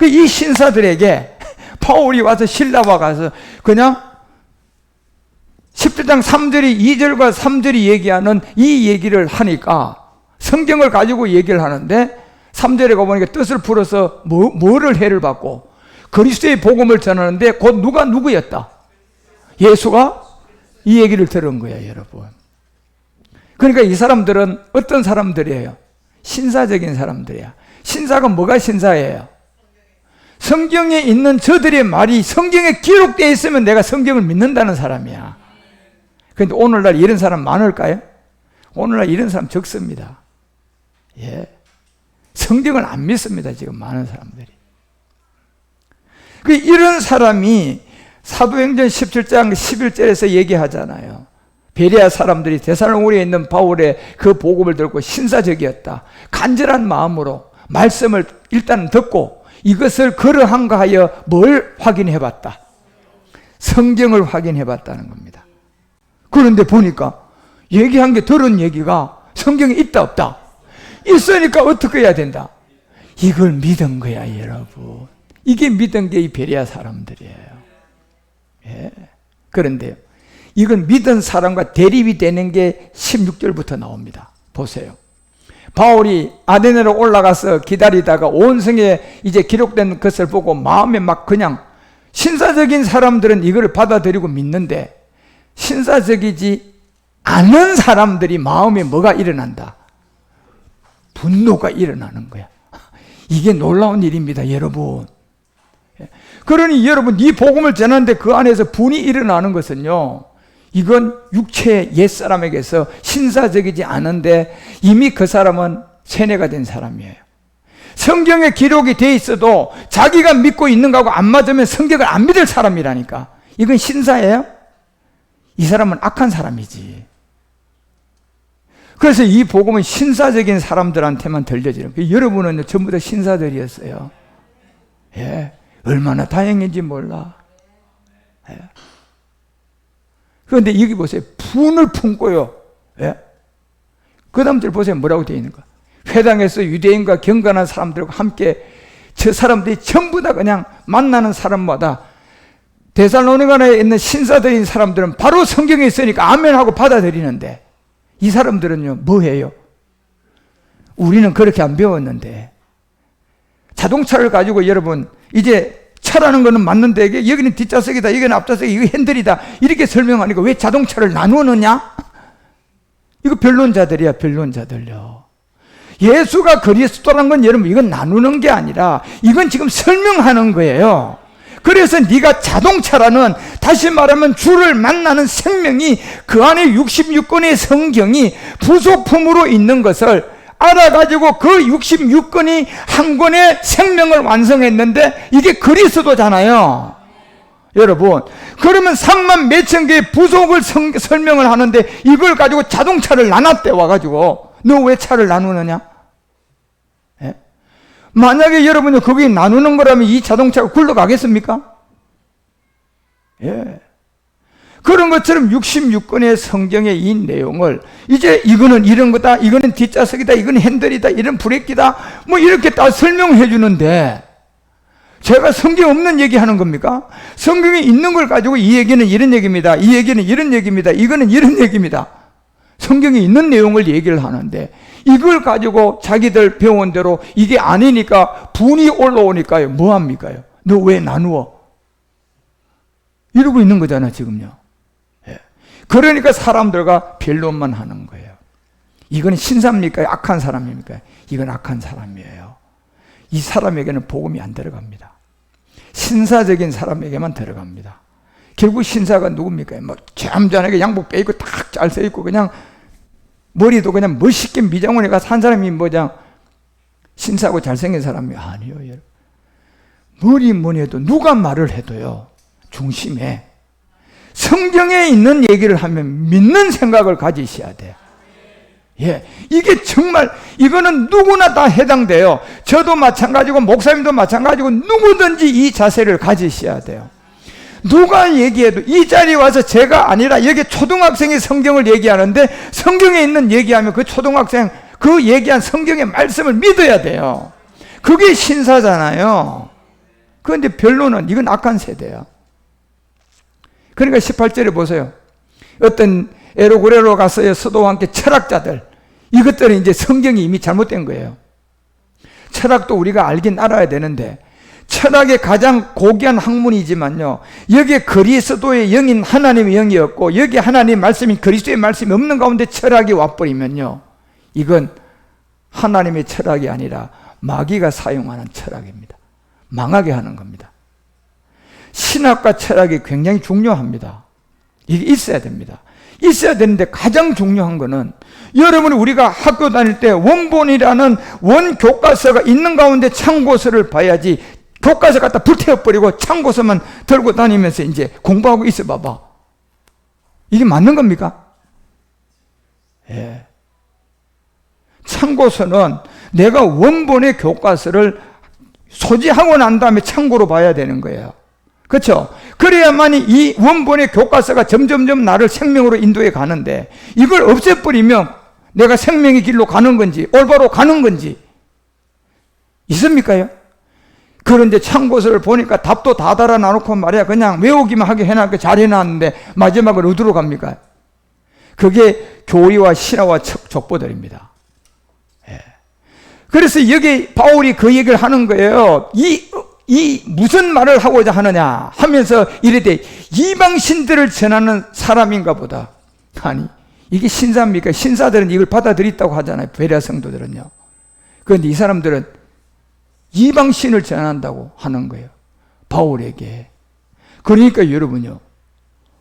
이 신사들에게 바울이 와서 실라와 가서 그냥 17장 3절이 2절과 3절이 얘기하는 이 얘기를 하니까 성경을 가지고 얘기를 하는데 3절에 가보니까 뜻을 풀어서 뭐를 해를 받고 그리스도의 복음을 전하는데 곧 누가 누구였다? 예수가 이 얘기를 들은 거예요, 여러분. 그러니까 이 사람들은 어떤 사람들이에요? 신사적인 사람들이야. 신사가 뭐가 신사예요? 성경에 있는 저들의 말이 성경에 기록되어 있으면 내가 성경을 믿는다는 사람이야. 그런데 오늘날 이런 사람 많을까요? 오늘날 이런 사람 적습니다. 예. 성경을 안 믿습니다, 지금 많은 사람들이. 이런 사람이 사도행전 17장 11절에서 얘기하잖아요. 베레아 사람들이 데살로니가에 있는 바울의 그 복음을 듣고 신사적이었다. 간절한 마음으로 말씀을 일단 듣고 이것을 그러한가 하여 뭘 확인해 봤다? 성경을 확인해 봤다는 겁니다. 그런데 보니까 얘기한 게 들은 얘기가 성경에 있다 없다? 있으니까 어떻게 해야 된다? 이걸 믿은 거야, 여러분. 이게 믿은 게 이 베레아 사람들이에요. 예. 그런데요, 이건 믿은 사람과 대립이 되는 게 16절부터 나옵니다. 보세요. 바울이 아데네로 올라가서 기다리다가 온 성에 이제 기록된 것을 보고 마음에 막 그냥, 신사적인 사람들은 이걸 받아들이고 믿는데 신사적이지 않은 사람들이 마음에 뭐가 일어난다? 분노가 일어나는 거야. 이게 놀라운 일입니다, 여러분. 그러니 여러분, 이 복음을 전하는데 그 안에서 분이 일어나는 것은요, 이건 육체의 옛사람에게서 신사적이지 않은데 이미 그 사람은 세뇌가 된 사람이에요. 성경에 기록이 돼 있어도 자기가 믿고 있는 거하고 안 맞으면 성경을 안 믿을 사람이라니까. 이건 신사예요? 이 사람은 악한 사람이지. 그래서 이 복음은 신사적인 사람들한테만 들려지는 거예요. 여러분은 전부 다 신사들이었어요. 예, 얼마나 다행인지 몰라. 예. 그런데 여기 보세요. 분을 품고요. 예? 그 다음 절 보세요. 뭐라고 되어 있는가? 회당에서 유대인과 경건한 사람들과 함께 저 사람들이 전부 다 그냥 만나는 사람마다 데살로니가에 있는 신사들인 사람들은 바로 성경에 있으니까 아멘하고 받아들이는데 이 사람들은요, 뭐 해요? 우리는 그렇게 안 배웠는데. 자동차를 가지고 여러분, 이제 차라는 거는 맞는데 여기는 뒷좌석이다, 여기는 앞좌석이다, 이거 핸들이다, 이렇게 설명하니까 왜 자동차를 나누느냐? 이거 변론자들이야, 변론자들요. 예수가 그리스도라는 건 여러분, 이건 나누는 게 아니라 이건 지금 설명하는 거예요. 그래서 네가 자동차라는, 다시 말하면 주를 만나는 생명이 그 안에 66권의 성경이 부속품으로 있는 것을 알아가지고 그 66권이 한 권의 생명을 완성했는데 이게 그리스도잖아요. 여러분, 그러면 3만 몇천 개의 부속을 설명을 하는데 이걸 가지고 자동차를 나눴대 와가지고 너 왜 차를 나누느냐? 예? 만약에 여러분이 거기 나누는 거라면 이 자동차가 굴러가겠습니까? 예. 그런 것처럼 66권의 성경의 이 내용을 이제 이거는 이런 거다, 이거는 뒷좌석이다, 이거는 핸들이다, 이런 브레이크다, 뭐 이렇게 다 설명해 주는데 제가 성경 없는 얘기 하는 겁니까? 성경에 있는 걸 가지고 이 얘기는 이런 얘기입니다, 이 얘기는 이런 얘기입니다, 이거는 이런 얘기입니다. 성경에 있는 내용을 얘기를 하는데 이걸 가지고 자기들 배운 대로 이게 아니니까 분이 올라오니까요, 뭐합니까? 너 왜 나누어? 이러고 있는 거잖아 지금요. 그러니까 사람들과 변론만 하는 거예요. 이건 신사입니까? 악한 사람입니까? 이건 악한 사람이에요. 이 사람에게는 복음이 안 들어갑니다. 신사적인 사람에게만 들어갑니다. 결국 신사가 누굽니까? 뭐 잠잠하게 양복 빼입고 딱 잘 서 있고 그냥 머리도 그냥 멋있게 미장원에 가서 한 사람이 뭐냐 신사고 잘생긴 사람이 아니에요. 여러분. 머리 뭐니 해도 누가 말을 해도요 중심에 성경에 있는 얘기를 하면 믿는 생각을 가지셔야 돼요. 예, 이게 정말 이거는 누구나 다 해당돼요. 저도 마찬가지고 목사님도 마찬가지고 누구든지 이 자세를 가지셔야 돼요. 누가 얘기해도 이 자리에 와서 제가 아니라 여기 초등학생이 성경을 얘기하는데 성경에 있는 얘기하면 그 초등학생 그 얘기한 성경의 말씀을 믿어야 돼요. 그게 신사잖아요. 그런데 변론은 이건 악한 세대야. 그러니까 18절에 보세요. 어떤 에로구레로 가서의 서도와 함께 철학자들, 이것들은 이제 성경이 이미 잘못된 거예요. 철학도 우리가 알긴 알아야 되는데 철학의 가장 고귀한 학문이지만요, 여기에 그리스도의 영인 하나님의 영이 없고 여기 하나님의 말씀인 그리스도의 말씀이 없는 가운데 철학이 와버리면요, 이건 하나님의 철학이 아니라 마귀가 사용하는 철학입니다. 망하게 하는 겁니다. 신학과 철학이 굉장히 중요합니다. 이게 있어야 됩니다. 있어야 되는데 가장 중요한 거는 여러분이 우리가 학교 다닐 때 원본이라는 원교과서가 있는 가운데 참고서를 봐야지 교과서 갖다 불태워버리고 참고서만 들고 다니면서 이제 공부하고 있어 봐봐. 이게 맞는 겁니까? 예. 참고서는 내가 원본의 교과서를 소지하고 난 다음에 참고로 봐야 되는 거예요. 그렇죠? 그래야만이 이 원본의 교과서가 점점점 나를 생명으로 인도해 가는데 이걸 없애버리면 내가 생명의 길로 가는 건지 올바로 가는 건지 있습니까요? 그런데 참고서를 보니까 답도 다 달아놔놓고 말이야 그냥 외우기만 하게 해놨고 잘 해놨는데 마지막으로 어디로 갑니까? 그게 교리와 신화와 족보들입니다. 예. 그래서 여기 바울이 그 얘기를 하는 거예요. 이 무슨 말을 하고자 하느냐 하면서 이르되 이방신들을 전하는 사람인가 보다. 아니 이게 신사입니까? 신사들은 이걸 받아들였다고 하잖아요. 베레아 성도들은요. 그런데 이 사람들은 이방신을 전한다고 하는 거예요. 바울에게. 그러니까 여러분요,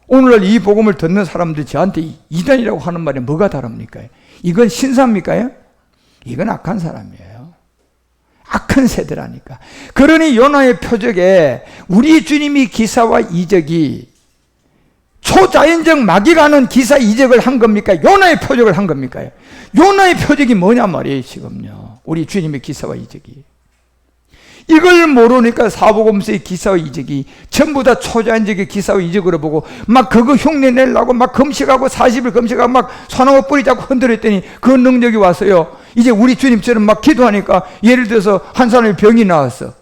오늘날 이 복음을 듣는 사람들이 저한테 이단이라고 하는 말이 뭐가 다릅니까? 이건 신사입니까? 이건 악한 사람이에요. 악한 세대라니까. 그러니 요나의 표적에 우리 주님이 기사와 이적이 초자연적 마귀가 하는 기사 이적을 한 겁니까? 요나의 표적을 한 겁니까? 요나의 표적이 뭐냐 말이에요 지금요. 우리 주님의 기사와 이적이. 이걸 모르니까 사복음서의 기사와 이적이 전부 다 초자연적의 기사와 이적으로 보고 막 그거 흉내 내려고 막 금식하고 40일 금식하고 막 소나무 뿌리 잡고 흔들었더니 그 능력이 와서요 이제 우리 주님처럼 막 기도하니까 예를 들어서 한 사람이 병이 나왔어.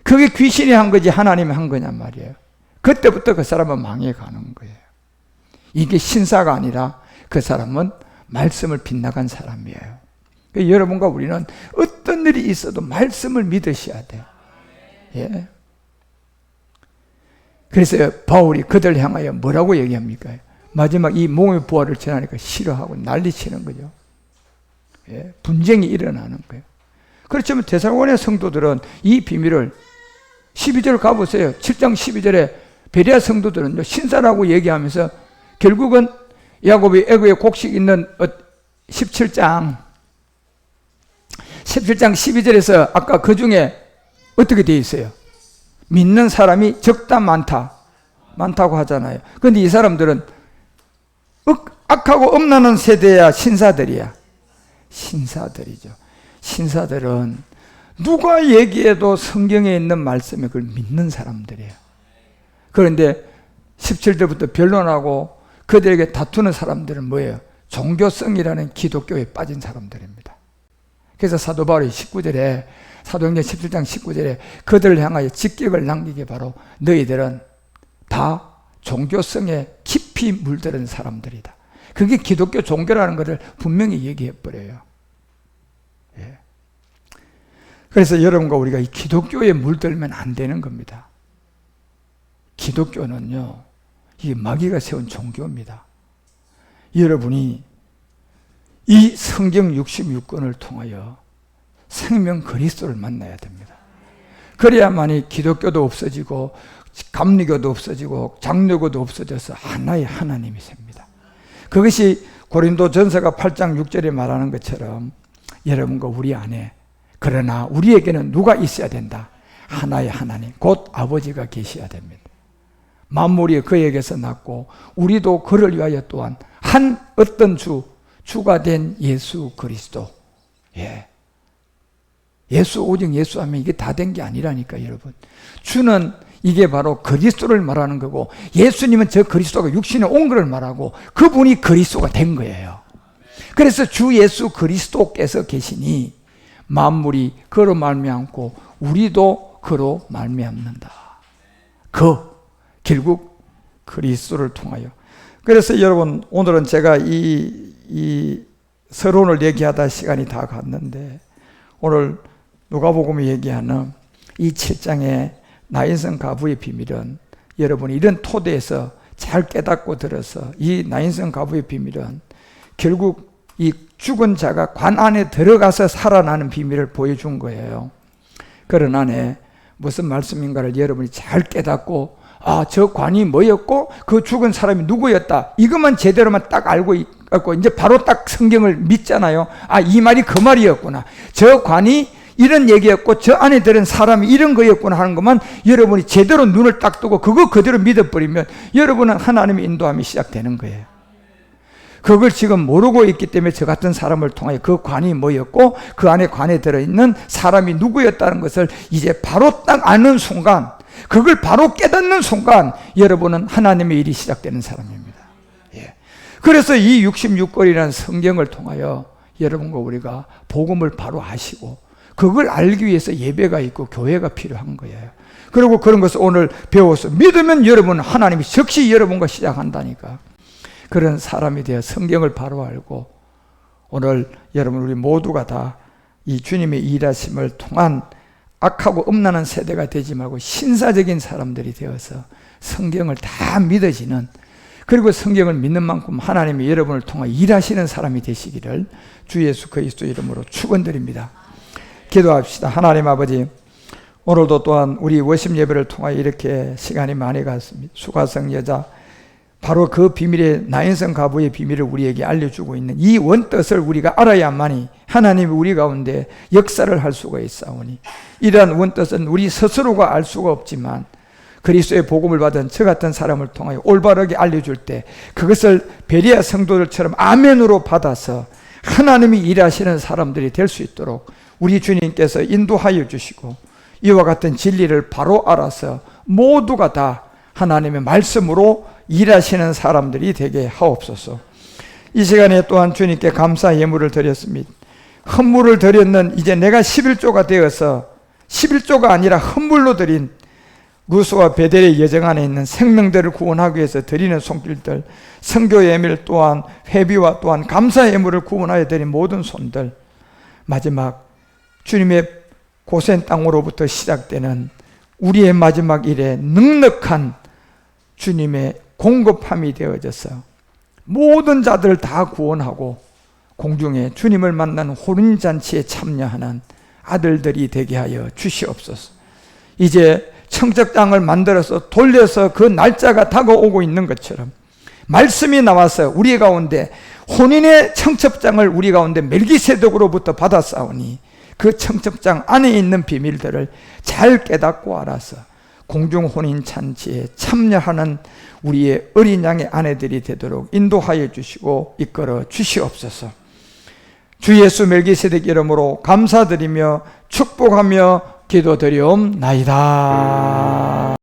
그게 귀신이 한 거지 하나님이 한 거냔 말이에요. 그때부터 그 사람은 망해가는 거예요. 이게 신사가 아니라 그 사람은 말씀을 빗나간 사람이에요. 여러분과 우리는 어떤 일이 있어도 말씀을 믿으셔야 돼요. 예. 그래서 바울이 그들 향하여 뭐라고 얘기합니까? 마지막 이 몸의 부활을 전하니까 싫어하고 난리치는 거죠. 예. 분쟁이 일어나는 거예요. 그렇지만 데살로니가 성도들은 이 비밀을 12절 가보세요. 7장 12절에 베레아 성도들은 신사라고 얘기하면서 결국은 야곱이 애굽에 곡식 있는 17장 12절에서 아까 그 중에 어떻게 되어 있어요? 믿는 사람이 적다 많다고 하잖아요. 그런데 이 사람들은 악하고 엄란한 세대야, 신사들이야? 신사들이죠. 신사들은 누가 얘기해도 성경에 있는 말씀에 그걸 믿는 사람들이에요. 그런데 17절부터 변론하고 그들에게 다투는 사람들은 뭐예요? 종교성이라는 기독교에 빠진 사람들입니다. 그래서 사도 바울이 19절에, 사도행전 17장 19절에 그들을 향하여 직격을 남기게, 바로 너희들은 다 종교성에 깊이 물들은 사람들이다. 그게 기독교 종교라는 것을 분명히 얘기해 버려요. 예. 그래서 여러분과 우리가 이 기독교에 물들면 안 되는 겁니다. 기독교는요, 이게 마귀가 세운 종교입니다. 여러분이 이 성경 66권을 통하여 생명 그리스도를 만나야 됩니다. 그래야만이 기독교도 없어지고 감리교도 없어지고 장로교도 없어져서 하나의 하나님이 셉니다. 그것이 고린도전서가 8장 6절에 말하는 것처럼 여러분과 우리 안에, 그러나 우리에게는 누가 있어야 된다? 하나의 하나님, 곧 아버지가 계셔야 됩니다. 만물이 그에게서 났고 우리도 그를 위하여 또한 한 어떤 주가 된 예수 그리스도. 예. 예수, 오직 예수 하면 이게 다 된 게 아니라니까, 여러분. 주는 이게 바로 그리스도를 말하는 거고, 예수님은 저 그리스도가 육신에 온 것을 말하고 그분이 그리스도가 된 거예요. 그래서 주 예수 그리스도께서 계시니 만물이 그로 말미암고 우리도 그로 말미암는다. 결국 그리스도를 통하여. 그래서 여러분, 오늘은 제가 이 서론을 얘기하다 시간이 다 갔는데, 오늘 누가복음이 얘기하는 이 7장의 나인성 가부의 비밀은, 여러분이 이런 토대에서 잘 깨닫고 들어서, 이 나인성 가부의 비밀은 결국 이 죽은 자가 관 안에 들어가서 살아나는 비밀을 보여준 거예요. 그런 안에 무슨 말씀인가를 여러분이 잘 깨닫고, 저 관이 뭐였고 그 죽은 사람이 누구였다, 이것만 제대로만 딱 알고 있고 이제 바로 딱 성경을 믿잖아요. 이 말이 그 말이었구나, 저 관이 이런 얘기였고 저 안에 들은 사람이 이런 거였구나 하는 것만 여러분이 제대로 눈을 딱 뜨고 그거 그대로 믿어버리면 여러분은 하나님의 인도함이 시작되는 거예요. 그걸 지금 모르고 있기 때문에 저 같은 사람을 통하여 그 관이 뭐였고 그 안에 관에 들어있는 사람이 누구였다는 것을 이제 바로 딱 아는 순간, 그걸 바로 깨닫는 순간 여러분은 하나님의 일이 시작되는 사람입니다. 예. 그래서 이 66권이라는 성경을 통하여 여러분과 우리가 복음을 바로 아시고, 그걸 알기 위해서 예배가 있고 교회가 필요한 거예요. 그리고 그런 것을 오늘 배워서 믿으면 여러분은 하나님이 즉시 여러분과 시작한다니까. 그런 사람이 되어 성경을 바로 알고, 오늘 여러분 우리 모두가 다 이 주님의 일하심을 통한 악하고 음란한 세대가 되지 말고 신사적인 사람들이 되어서 성경을 다 믿어지는, 그리고 성경을 믿는 만큼 하나님이 여러분을 통해 일하시는 사람이 되시기를 주 예수 그리스도 이름으로 축원드립니다. 기도합시다. 하나님 아버지, 오늘도 또한 우리 워십 예배를 통해 이렇게 시간이 많이 갔습니다. 수가성 여자, 바로 그 비밀의 나인성 가부의 비밀을 우리에게 알려주고 있는 이 원뜻을 우리가 알아야만이 하나님이 우리 가운데 역사를 할 수가 있사오니, 이러한 원뜻은 우리 스스로가 알 수가 없지만 그리스도의 복음을 받은 저 같은 사람을 통하여 올바르게 알려줄 때 그것을 베레아 성도들처럼 아멘으로 받아서 하나님이 일하시는 사람들이 될 수 있도록 우리 주님께서 인도하여 주시고, 이와 같은 진리를 바로 알아서 모두가 다 하나님의 말씀으로 일하시는 사람들이 되게 하옵소서. 이 시간에 또한 주님께 감사 예물을 드렸습니다. 헌물을 드렸는 이제 내가 11조가 되어서 11조가 아니라 헌물로 드린 루스와 베델의 여정 안에 있는 생명들을 구원하기 위해서 드리는 손길들, 선교 예물 또한 회비와 또한 감사 예물을 구원하여 드린 모든 손들, 마지막 주님의 고센 땅으로부터 시작되는 우리의 마지막 일에 넉넉한 주님의 공급함이 되어져서 모든 자들을 다 구원하고 공중에 주님을 만나는 혼인잔치에 참여하는 아들들이 되게 하여 주시옵소서. 이제 청첩장을 만들어서 돌려서 그 날짜가 다가오고 있는 것처럼 말씀이 나와서 우리 가운데 혼인의 청첩장을 우리 가운데 멜기세덱으로부터 받았사오니 그 청첩장 안에 있는 비밀들을 잘 깨닫고 알아서 공중 혼인 잔치에 참여하는 우리의 어린 양의 아내들이 되도록 인도하여 주시고 이끌어 주시옵소서. 주 예수 멜기세덱 이름으로 감사드리며 축복하며 기도드리옵나이다.